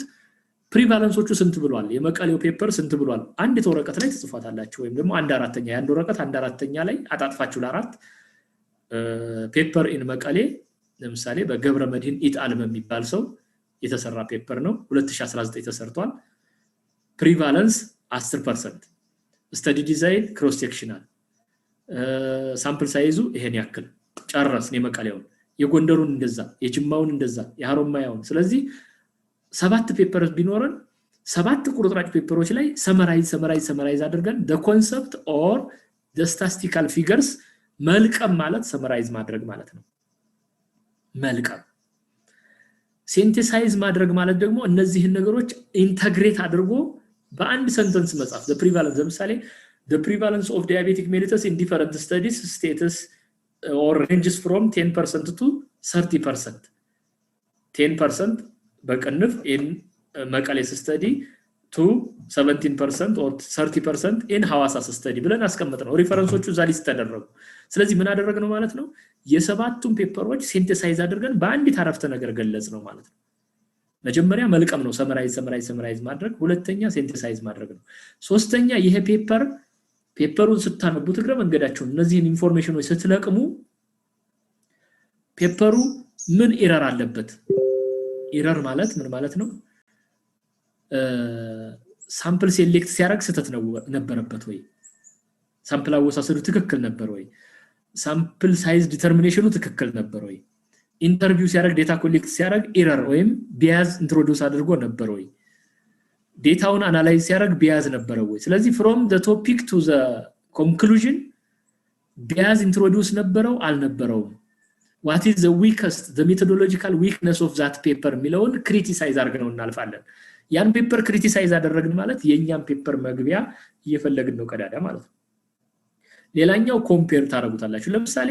ፕሪቫለንሶቹ ስንት ብሏል የመቀሌው ፔፐር ስንት ብሏል አንድ ወረቀት ላይ ተጽፏታላችሁ ወይም ደግሞ 1/4ኛ የአንድ ወረቀት 1/4ኛ ላይ አጣጥፋችሁ ለአራት ፔፐር ኢን መቀሌ ለምሳሌ በገብረ መድህን ኢጣል በሚባል ሰው የተሰራ ፔፐር ነው 2019 ተሰርቷል ፕሪቫለንስ 10% ስታዲ ዲዛይን ክሮስ ሴክሽናል ሳምፕል ሳይዙ ይሄን ያክል ጨረስን የመቀሌውን የጎንደሩን እንደዛ የጅማውን እንደዛ የሐሮማያውን ስለዚህ 7 ፔፐርስ ቢኖረን 7 ቁርጥራጭ ፔፐሮች ላይ ሰመራይዝ አድርገን the concept or the statistical figures መልቀም ማለት ሰመራይዝ ማድረግ ማለት ነው መልቀም ሲንቴሳይዝ ማድረግ ማለት ደግሞ እነዚህን ነገሮች ኢንተግሬት አድርጎ በአንድ ሰንተንስ መጻፍ the prevalence ለምሳሌ the prevalence of diabetic mellitus in different studies status or ranges from 10% to 30% 10% በቅንፍ in መቀሌ study to 17% or 30% in ሐዋሳ study ብለን አስቀምጠናል ሪፈረንሶቹ እዛ ሊስት ተደረጉ ስለዚህ ምን አደረግነው ማለት ነው የሰባቱን ፔፐሮች ሲንቴሳይዝ አድርገን በአንድ ታረፍተ ነገር ገለጽ ነው ማለት ነው መጀመሪያ መልቀም ነው ሰመራይዝ ማድረግ ሁለተኛ ሲንቴሳይዝ ማድረግ ነው ሶስተኛ ይሄ ፔፐሩን ስታነቡት እግረ መንገዳቸው እነዚህን ኢንፎርሜሽኖች ስትለቅሙ ፔፐሩ ምን ኤረር አለበት ኤረር ማለት ምን ማለት ነው ሳምፕል ሴሌክት ሲያደርግ ስተት ነበረበት ወይ ሳምፕል አወሳሰዱ ትክክል ነበር ወይ ሳምፕል ሳይዝ ዲተርሚኔሽኑ ትክክል ነበር ወይ ኢንተርቪው ሲያደርግ ዴታ ኮሌክት ሲያደርግ ኤረር ወይም ቢያዝ ኢንትሮዲዩስ አድርጎ ነበር ወይ ዴታውን አናላይዝ ሲያደርግ ቢያዝ ነበር ወይ ስለዚህ from the topic to the conclusion ቢያዝ ኢንትሮዲዩስ ነበረው አልነበረው what is the weakest the methodological weakness of that paper ሚለውን ክሪቲሳይዝ አድርገነው እናልፋለን ያን ፔፐር ክሪቲሳይዝ አደረግን ማለት የኛም ፔፐር መግቢያ እየፈለግን ነው ቀዳዳ ማለት ነው ሌላኛው ኮምፔር ታረጉታላችሁ ለምሳሌ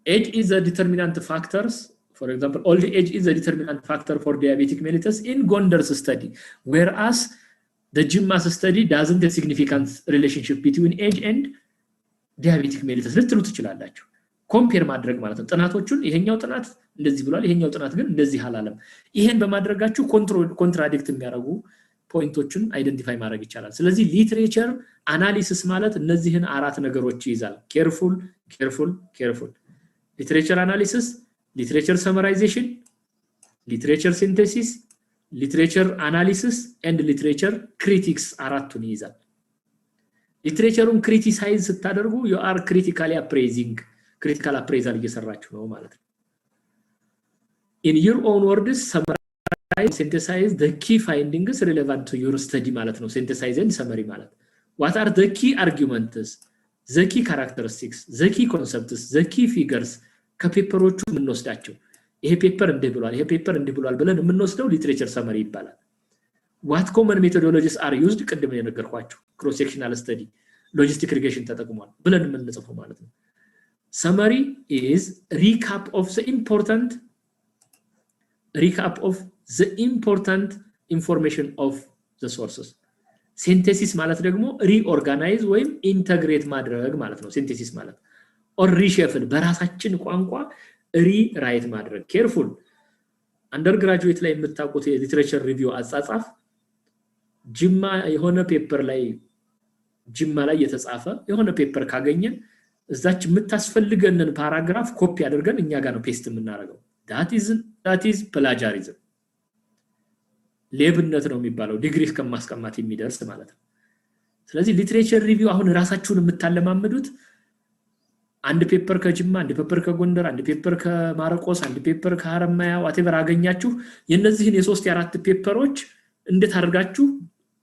age is a determinant factors for example old age is a determinant factor for diabetic mellitus in Gondar's study whereas the Jimma's study doesn't have significant relationship between age and diabetic mellitus ልትሉ ትችላላችሁ ኮምፔር ማድረግ ማለት ነው ጥናቶቹን ይሄኛው ጥናት እንደዚህ ብሏል ይሄኛው ጥናት ግን እንደዚህ አላለም ይሄን በማድረጋችሁ ኮንትራዲክት የሚያደርጉ ፖይንቶችን አይደንቲፋይ ማድረግ ይቻላል ስለዚህ ሊትሬቸር አናሊሲስ ማለት እነዚህን አራት ነገሮች ይይዛል careful literature analysis literature summarization literature synthesis literature analysis and literature critics አራቱን ይይዛል ሊትሬቸሩን ክሪቲሳይዝ ስታደርጉ you are critically appraising critical appraisal እየሰራችሁ ነው ማለት ነው in your own words summarize synthesize the key findings relevant to your study ማለት ነው synthesize and summary ማለት what are the key arguments the key characteristics the key concepts the key figures ከፔፐሮቹ ምን ወስዳቸው ይሄ ፔፐር እንዲህ ብሏል ብለን የምንወስደው ሊትሬቸር ሰመሪ ይባላል what common methodologies are used ቅድም የነገርኳችሁ cross sectional study logistic regression ተጠቅሟል ብለን የምንጽፈው ማለት ነው summary is recap of the important information of the sources synthesis ማለት ደግሞ reorganize ወይም integrate ማድረግ ማለት ነው synthesis ማለት or reshuffle በራሳችን ቋንቋ rewrite ማድረግ careful undergraduate ላይ የምታውቁት የሊትሬቸር ሪቪው አጻጻፍ ጅማ የሆነ ፔፐር ላይ የተጻፈ የሆነ ፔፐር ካገኘን እዛች የምታስፈልገንን ፓራግራፍ ኮፒ አድርገን እኛ ጋር ነው ፔስት የምናደርገው that is plagiarism ሌብነት ነው የሚባለው ዲግሪ እስከማስቀማት የሚደርስ ማለት ነው ስለዚህ ሊትሬቸር ሪቪው አሁን ራሳችሁን የምታለማምዱት አንድ ፔፐር ከጅማ አንድ ፔፐር ከጎንደር አንድ ፔፐር ከማረቆስ አንድ ፔፐር ከሐረማያ whatever አገኛችሁ የነዚህን የ3 የ4 ፔፐሮች እንዴት አድርጋችሁ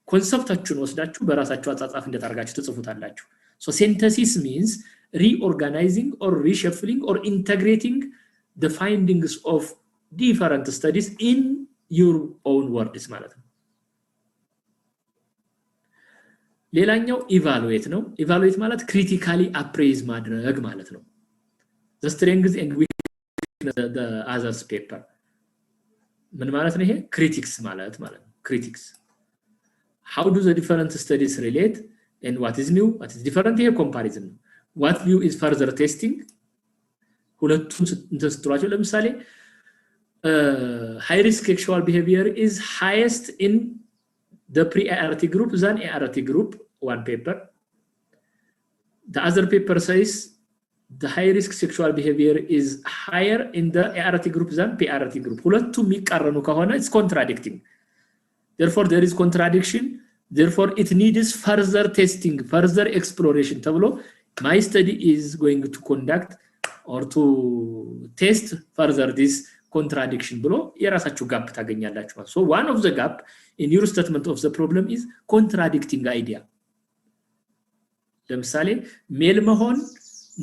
ኮንሰፕታችሁን ወስዳችሁ በራሳችሁ አጻጻፍ እንዴት አድርጋችሁ ትጽፉታላችሁ so synthesis means reorganizing or reshuffling or integrating the findings of different studies in your own words ማለት ነው ሌላኛው ኢቫሉዌት ነው ኢቫሉዌት ማለት ክሪቲካሊ አፕሬዝ ማድረግ ማለት ነው the strengths and weaknesses of the others paper ምን ማለት ነው ይሄ ክሪቲክስ ማለት ነው ክሪቲክስ how do the different studies relate and what is new, what is different here comparison. What new is further testing. ሁለቱም እንተስተዋቸው ለምሳሌ high risk sexual behavior is highest in the pre-ART group than ART group, one paper. The other paper says the high risk sexual behavior is higher in the ART group than PRT group. ሁለቱም የሚቃረኑ ከሆነ it's contradicting. Therefore there is contradiction. Therefore it needs further testing, further exploration. ተብሎ my study is going to conduct or to test further this contradiction ብሎ የራሳችሁ ጋፕ ታገኛላችሁ ማለት. So one of the gap in your statement of the problem is contradicting idea. ለምሳሌ ሜል መሆን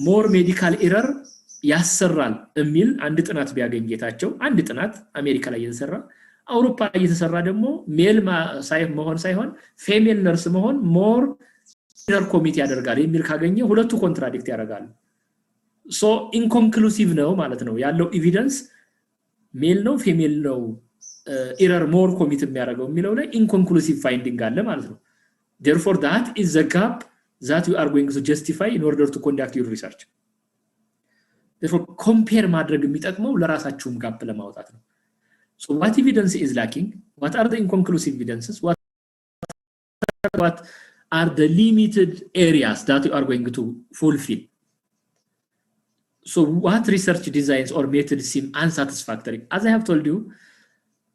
more medical error ያሰራል የሚል አንድ ጥናት ቢያገኝ ጌታቸው አንድ ጥናት አሜሪካ ላይ የተሰራ አውሮፓ ላይ የተሰራ ደግሞ ሜል መሆን ሳይሆን ፌሜል ነርስ መሆን more error commit ያደርጋል የሚል ካገኘ ሁለቱ ኮንትራዲክት ያደርጋሉ. so inconclusive ነው ማለት ነው ያለው ኤቪደንስ ሜል ነው ፌሜል ነው error more commit የሚያደርገው የሚለው ላይ inconclusive finding አለ ማለት ነው. therefore that is the gap that you are going to justify in order to conduct your research. therefore compare ማድረግ የሚጠቅመው ለራሳችሁም ጋፕ ለማውጣት ነው. so what evidence is lacking, what are the inconclusive evidences, what are the limited areas that you are going to fulfill. so what research designs or methods seem unsatisfactory. as I have told you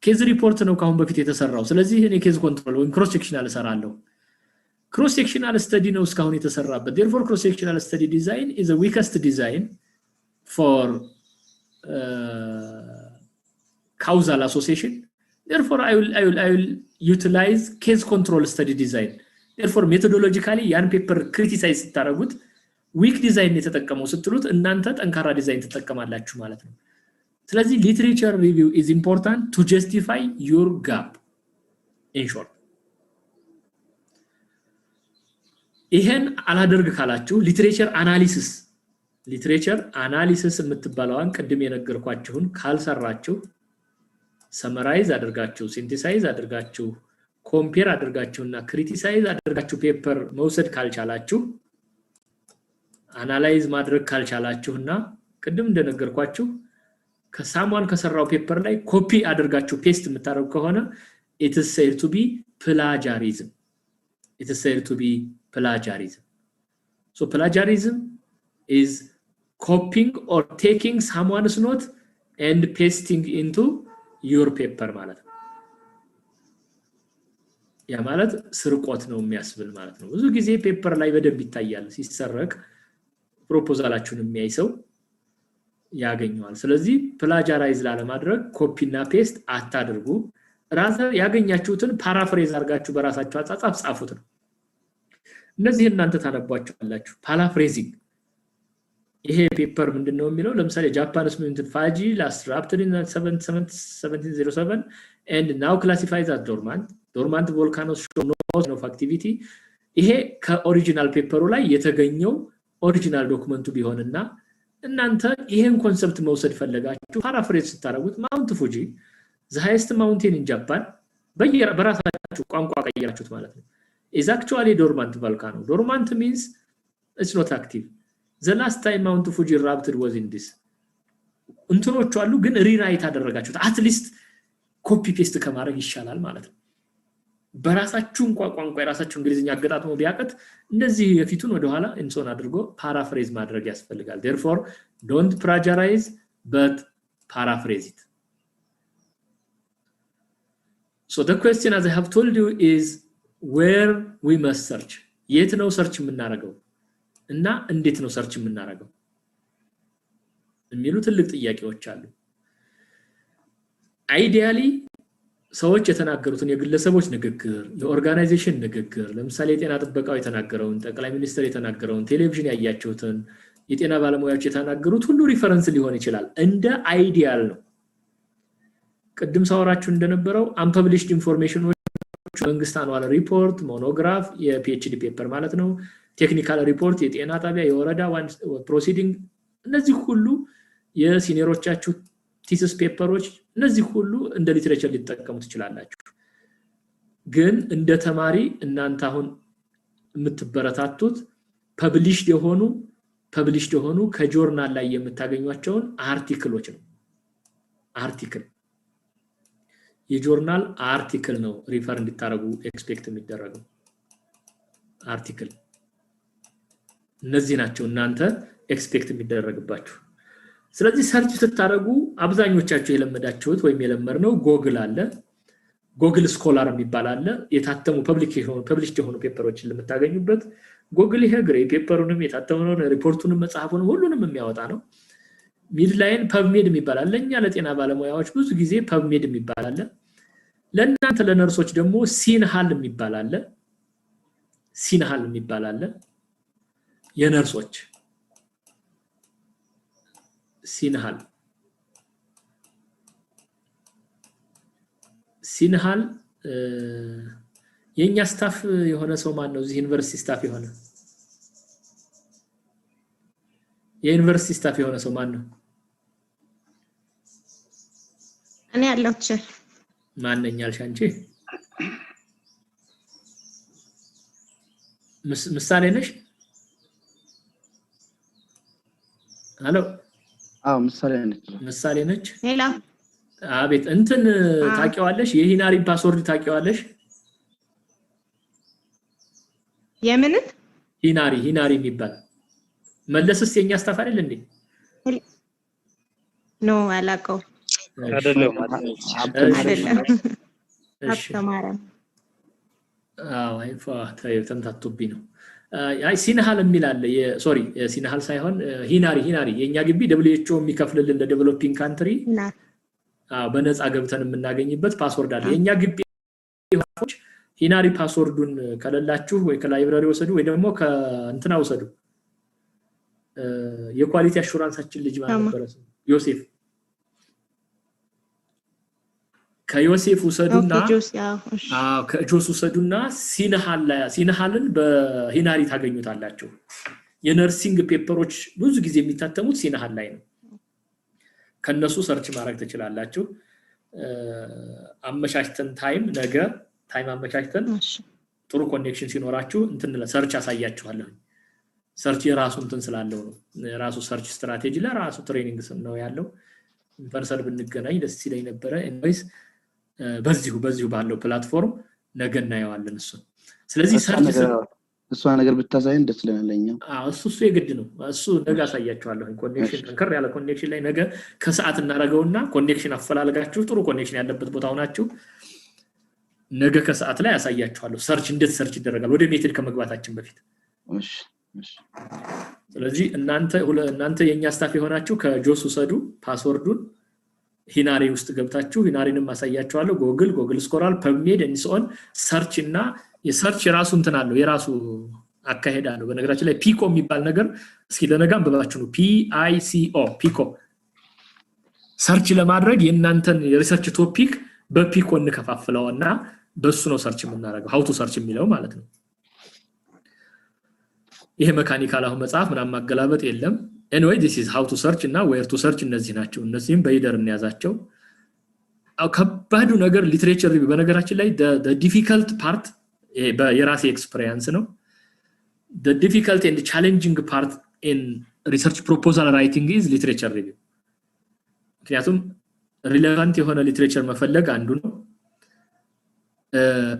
case report ነው ካሁን በፊት የተሰራው ስለዚህ እኔ case control ወይ cross sectional እሰራለሁ. cross sectional study ነው እስካሁን የተሰራበት. therefore cross sectional study design is the weakest design for causal association. therefore I will utilize case control study design. therefore methodologically ያን paper criticize ታረጉት weak design የተጠቀመው ስትሉት እናንተ ጠንካራ ዲዛይን ተጠቀማላችሁ ማለት ነው. ስለዚህ literature review is important to justify your gap in short. ይሄን አላደርግ ካላችሁ literature analysis የምትባለዋን ቅድም የነገርኳችሁን ካልሰራችሁ summarize አድርጋችሁ synthesize አድርጋችሁ compare አድርጋችሁና criticize አድርጋችሁ paper መውሰድ ካልቻላችሁ analyze ማድረግ ካልቻላችሁና ቅድም እንደነገርኳችሁ ከሳሙን ከሰራው paper ላይ copy አድርጋችሁ paste የምታደርጉ ከሆነ it is said to be plagiarism. So plagiarism is copying or taking someone's note and pasting into your paper ማለት ነው. ያ ማለት ስርቆት ነው የሚያስብል ማለት ነው. ብዙ ጊዜ ፔፐር ላይ በደንብ ይታያል ሲሰረቅ ፕሮፖዛላችሁን የሚያይሰው ያገኛል. ስለዚህ ፕላጃራይዝ ላለማድረግ ኮፒ እና ፔስት አታድርጉ. ራስህ ያገኛችሁትን ፓራፍሬዝ አድርጋችሁ በራሳችሁ አጻጻፍ ጻፉት ነው. እነዚህ እናንተ ታነቧቸዋላችሁ ፓራፍሬዚንግ ይሄ ፔፐር ምንድነው የሚለው ለምሳሌ ጃፓንስ ምንትን ፋጂ last raptor in 1707 and now classified as dormant volcanoes show no of activity. ይሄ ከኦሪጂናል ፔፐሩ ላይ የተገኘው ኦሪጂናል ዶክመንቱ ቢሆንና እናንተ ይሄን ኮንሰፕት መውሰድ ፈለጋችሁ ፓራፍሬዝ ስታረጉት ማውንት ፉጂ the highest mountain in Japan በራሳችሁ ቋንቋ ቀይራችሁት ማለት ነው is actually dormant volcano. Dormant means it's not active. The last time Mount Fuji erupted was in this. እንትኖቹ አሉ ግን ሪራይት አደረጋችሁት at least ኮፒ ፔስት ከማድረግ ይሻላል ማለት ነው። በራሳችሁ ቋንቋ የራሳችሁ እንግሊዝኛ አገጣጥሞ ቢያቀት እንደዚህ የፊቱን ወደ ኋላ እንሶን አድርጎ ፓራፍሬዝ ማድረግ ያስፈልጋል. therefore don't plagiarize but paraphrase it. so the question as I have told you is where we must search. የት ነው ሰርች የምናረጋው እና እንዴት ነው ሰርች የምናረጋው የሚሉ ትልቅ ጥያቄዎች አሉ። አይዲያሊ ሰዎች የተናገሩትን የግለሰቦች ንግግር የኦርጋናይዜሽን ንግግር ለምሳሌ የጤና ጥበቃው የተናገረውን ጠቅላይ ሚኒስትር የተናገረውን ቴሌቪዥን ያያችሁትን የጤና ባለሙያዎች የተናገሩት ሁሉ ሪፈረንስ ሊሆን ይችላል እንደ አይዲያል ነው። ቅድም ሳወራችሁ እንደነበረው unpublished information መንግስት አኑዋል ሪፖርት ሞኖግራፍ የፒኤችዲ ፔፐር ማለት ነው ቴክኒካል ሪፖርት የጤና ጣቢያ የወረዳ ዋን ፕሮሲዲንግ እነዚህ ሁሉ የሲኒየሮቻችሁ ቲሲስ ፔፐሮች እነዚህ ሁሉ እንደ ሊትሬቸር ሊጠቀሙት ይችላልላችሁ። ግን እንደ ተማሪ እናንተ አሁን የምትበረታቱት ፐብሊሽድ የሆኑ ከጆርናል ላይ የምታገኙዋቸውን አርቲክሎች ነው አርቲክል የጆርናል አርቲክል ነው ሪፈር እንድታረጉ ኤክስፔክት የሚደረገው አርቲክል እነዚህ ናቸው እናንተ ኤክስፔክት የሚደረግባችሁ ስለዚህ ሰርች ስታረጉ አብዛኞቻችሁ የለመዳችሁት ወይም የለመርነው ጎግል አለ ጎግል ስኮላር የሚባል አለ የታተሙ ፐብሊሽድ የሆኑ ፔፐሮችን ለምታገኙበት ጎግል ይሄ ግሬ ፔፐሩንም የታተመውን ሪፖርቱንም መጽሐፉንም ሁሉንም የሚያወጣ ነው ሚድላይን ፐብሜድ የሚባል አለ ለኛ ለጤና ባለሙያዎች ብዙ ጊዜ ፐብሜድ የሚባል አለ ለእናንተ ለነርሶች ደግሞ ሲንሃል የሚባል አለ የነርሶች ሲንሃል የኛ ስታፍ የሆነ ሰው ማን ነው እዚህ ዩኒቨርሲቲ ስታፍ የሆነ የዩኒቨርሲቲ ስታፍ የሆነ ሰው ማን ነው እኔ ያለሁት ማንኛልሽ አንቺ ምሳሌ ነሽ አሎ ምሳሌ ነች ሌላ አቤት እንትን ታቂዋለሽ የሂናሪ ፓስወርድ ታቂዋለሽ የምን ሂናሪ የሚባል መለስስ የኛ ስታፍ አይደል እንዴ ኖ አላቀው አይደለም አስተማረ አይፋ ተምታቶብኝ ነው አይ ሲንሃል የሚል አለ ሶሪ ሲንሃል ሳይሆን ሂናሪ የኛ ግቢ WHO የሚከፍልልን ለዴቨሎፒንግ ካንትሪ በነፃ ገብተን የምናገኝበት ፓስወርድ አለ የኛ ግቢ ሂናሪ ፓስወርዱን ከለላችሁ ወይ ከላይብራሪ ወሰዱ ወይ ደግሞ ከእንትና ወሰዱ የኳሊቲ አሹራንሳችን ልጅ ማለት ነበር ዮሴፍ ከዮሴፍ ወሰዱና ከጆስ ወሰዱና ሲንሃልን በሂናሪ ታገኙታላችሁ የነርሲንግ ፔፐሮች ብዙ ጊዜ የሚታተሙት ሲንሃል ላይ ነው ከነሱ ሰርች ማድረግ ትችላላችሁ አመቻችተን ታይም አመቻችተን ጥሩ ኮኔክሽን ሲኖራችሁ እንትን ሰርች አሳያችኋለሁ ሰርች የራሱ እንትን ስላለው ነው የራሱ ሰርች ስትራቴጂ ለራሱ ትሬኒንግ ነው ያለው ፐርሰን ብንገናኝ ደስ ይለኝ ነበር ኤኒዌይስ በዚሁ ባለው ፕላትፎርም ነገ እናየዋለን ስለዚህ ሰርች እሷ ነገር ብታሳየን ደስ ይለናለኛ እሱ የግድ ነው እሱ ነገ አሳያችኋለሁ ኮኔክሽን እንከር ያለ ኮኔክሽን ላይ ነገ ከሰዓት እናረጋውና ኮኔክሽን አፈላልጋችሁ ጥሩ ኮኔክሽን ያለበት ቦታ ሆናችሁ ነገ ከሰዓት ላይ አሳያችኋለሁ ሰርች እንዴት ሰርች ይደረጋል ወደ ሜትድ ከመግባታችን በፊት ስለዚህ እናንተ የኛ ስታፍ የሆናችሁ ከጆስ ወሰዱ ፓስወርዱን ሂናሪ ውስጥ ገብታችሁ ሂናሪንም አሳያችኋለሁ ጎግል ስኮላር ፐብሜድ እንሶን ሰርች እና የሰርች የራሱ እንትን አለው የራሱ አካሄድ አለው በነገራችን ላይ ፒኮ የሚባል ነገር እስኪ ለነጋም በባችሁ ነው ፒኮ ሰርች ለማድረግ የእናንተን የሪሰርች ቶፒክ በፒኮ እንከፋፍለውና በሱ ነው ሰርች የምናደርገው how to search የሚለው ማለት ነው ይሄ ሜካኒካል አሁን መጽሐፍ ምናምን ማገላበጥ የለም anyway this is how to search እና where to search እነዚህ ናቸው እነዚህም በይደር እንያዛቸው ከባዱ ነገር ሊትሬቸር ሪቪው በነገራችን ላይ the difficult part የራሴ ኤክስፒሪየንስ ነው the difficult and challenging part in research proposal writing is literature review ምክንያቱም ሪሌቫንት የሆነ ሊትሬቸር መፈለግ አንዱ ነው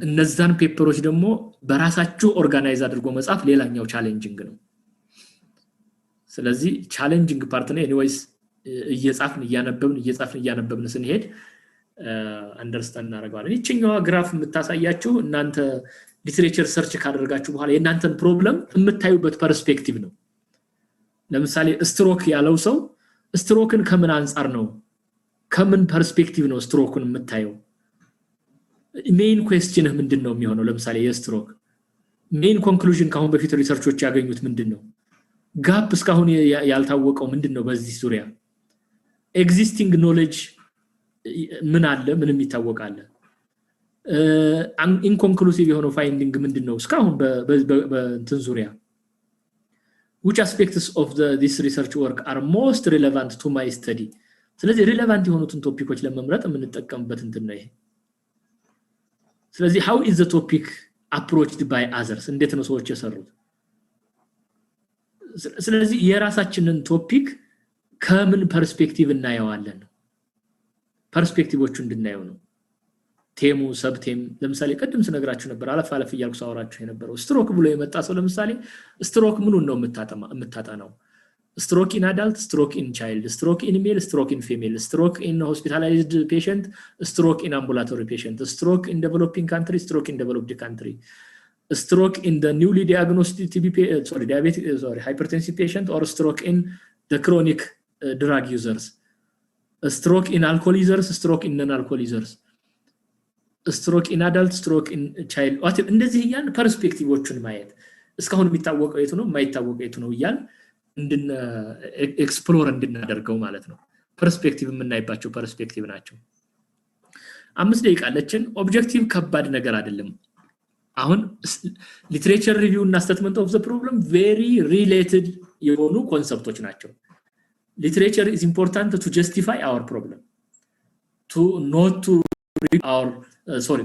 እነዛን ፔፐሮች ደግሞ በራሳችሁ ኦርጋናይዝ አድርጎ መጻፍ ሌላኛው ቻሌንጂንግ ነው ስለዚህ ቻሌንጂንግ ፓርት ነው ኤኒዌይስ እያነበብን ስንሄድ አንደርስታንድ እናደርጋለን እቺኛው ግራፍ የምታሳያችሁ እናንተ ሊትሬቸር ሰርች ካደረጋችሁ በኋላ የእናንተን ፕሮብለም የምታዩበት ፐርስፔክቲቭ ነው ለምሳሌ ስትሮክ ያለው ሰው ስትሮክን ከምን አንፃር ነው ከምን ፐርስፔክቲቭ ነው ስትሮክን የምታየው ሜን ኩዌስችን ምንድነው የሚሆነው ለምሳሌ የስትሮክ ሜን ኮንክሉዥን ካሁን በፊት ሪሰርቾች ያገኙት ምንድነው ጋፕ እስካሁን ያልታወቀው ምንድነው በዚህ ዙሪያ ኤግዚስቲንግ ኖሌጅ ምን አለ ምንም ይታወቃል ኢንኮንክሉሲቭ የሆነው ፋይንዲንግ ምንድነው እስካሁን በእንትን ዙሪያ which aspects of this research work are most relevant to my study ስለዚህ ሪሌቫንት የሆኑትን ቶፒኮች ለመምረጥ የምንጠቀምበት እንትን ነው ይሄ ስለዚህ how is the topic approached by others እንዴት ነው ሰዎች የሰሩት ስለዚህ የራሳችንን ቶፒክ ከምን ፐርስፔክቲቭ እናየዋለን ፐርስፔክቲቮቹ እንድናየው ነው ቴሙ ሰብቴም ለምሳሌ ቀድም ስነግራችሁ ነበር አለፍ ይያልኩ ሳወራችሁ የነበረው ስትሮክ ብሎ የመጣ ሰው ለምሳሌ ስትሮክ ምኑን ነው የምታጣናው stroke in adult stroke in child stroke in male stroke in female stroke in hospitalized patient stroke in ambulatory patient stroke in developing country stroke in developed country stroke in the newly diagnosed hypertensive patient or stroke in the chronic drug users stroke in alcohol users stroke in non-alcohol users stroke in adult stroke in child what እንደዚህ ያን ፐርስፔክቲቮቹን ማየት እስካሁን የሚታወቀው የቱ ነው የማይታወቀው የቱ ነው ይያል እንድን ኤክስፕሎር እንድናደርገው ማለት ነው ፐርስፔክቲቭ የምናይባቸው ፐርስፔክቲቭ ናቸው 5 ደቂቃ አለችን ኦብጀክቲቭ ከባድ ነገር አይደለም አሁን ሊትሬቸር ሪቪው እና ስቴትመንት ኦፍ ዘ ፕሮብለም ቬሪ ሪሌትድ የሆኑ ኮንሰፕቶች ናቸው literature is important to justify our problem to not to read our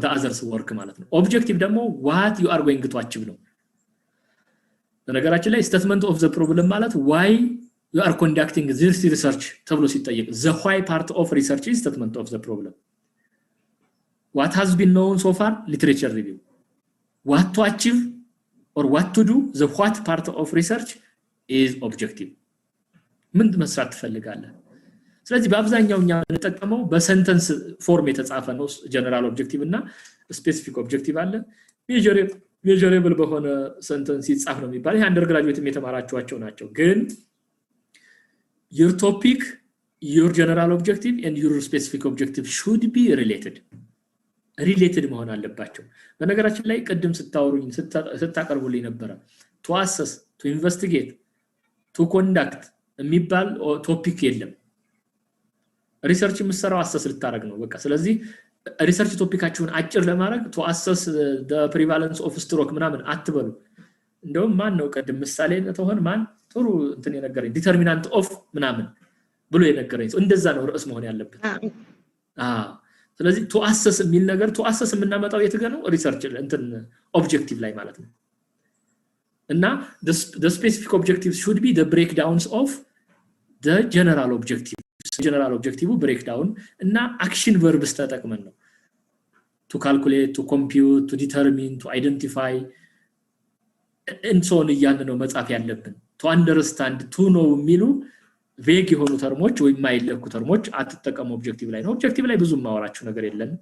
the others work ማለት ነው objective ደግሞ what you are going to achieve ነው በነገራችን ላይ statement of the problem ማለት why you are conducting this research ተብሎ ሲጠየቅ the why part of research is statement of the problem what has been known so far literature review what to achieve or what to do the what part of research is objective ምን መስራት ትፈልጋለህ ስለዚህ በአብዛኛው እኛ እንጠቀመው በሰንተንስ ፎርም የተጻፈ ነው ጀነራል ኦብጀክቲቭ እና ስፔሲፊክ ኦብጀክቲቭ አለ ሜጀረብል በሆነ ሰንተንስ ይጻፍ ነው የሚባል ይሄ አንደርግራጁዌት የተማራችኋቸው ናቸው ግን your topic your general objective and your specific objective should be related መሆን አለባቸው በነገራችን ላይ ቀድም ስታቀርቡልኝ ነበር to assess to investigate to conduct የሚባል ቶፒክ የለም ሪሰርች የምትሰራው አሰስ ልታረግ ነው በቃ ስለዚህ ሪሰርች ቶፒካችሁን አጭር ለማድረግ to assess the prevalence of stroke ምናምን አትበሉ እንደውም ማን ነው ቀድም ምሳሌ ተሆን ማን ጥሩ እንትን የነገረኝ ዲተርሚናንት ኦፍ ምናምን ብሎ የነገረኝ እንደዛ ነው ርዕስ መሆን ያለበት ስለዚህ to assess የሚል ነገር to assess የምናመጣው የት ጋር ነው ሪሰርች እንትን ኦብጀክቲቭ ላይ ማለት ነው እና the specific objectives should be the breakdowns of the general objective breakdown እና action verbs ተጠቅመን ነው to calculate to compute to determine to identify and so on እያልን ነው መጻፍ ያለብን to understand to know የሚሉ vague የሆኑ ተርሞች ወይ ማይለኩ ተርሞች አትጠቀሙ ኦብጀክቲቭ ላይ ነው ኦብጀክቲቭ ላይ ብዙ ማወራችሁ ነገር የለም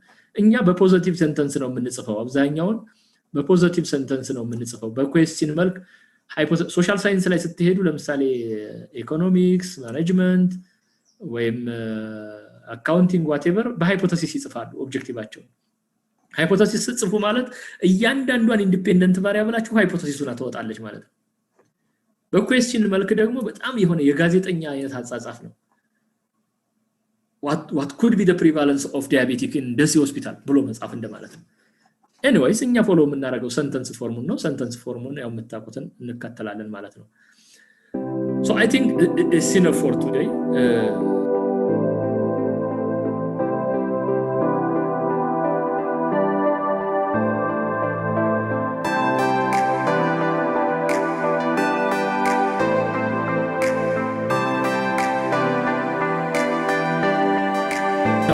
እኛ በፖዚቲቭ ሴንተንስ ነው የምንጽፈው አብዛኛውን በፖዚቲቭ ሴንተንስ ነው የምንጽፈው በኩዌስችን መልክ ሶሻል ሳይንስ ላይ ስትሄዱ ለምሳሌ ኢኮኖሚክስ ማኔጅመንት ወይም አካውንቲንግ whatever በሃይፖቴሲስ ይጽፋሉ ኦብጀክቲቫቸው ሃይፖቴሲስ ጽፉ ማለት እያንዳንዷን ኢንዲፔንደንት ቫሪያብላችሁ ሃይፖቴሲሱን አትወጣለች ማለት ነው በኩዌስችን መልክ ደግሞ በጣም የሆነ የጋዜጠኛ አይነት አጻጻፍ ነው what could be the prevalence of diabetic in this hospital ብሎ መጻፍ እንደማለት ነው anyways እኛ ፎሎ የምናደርገው ሰንተንስ ፎርሙን ነው ሰንተንስ ፎርሙን ያው መጣቁትን እንከተላለን ማለት ነው so I think it's enough for today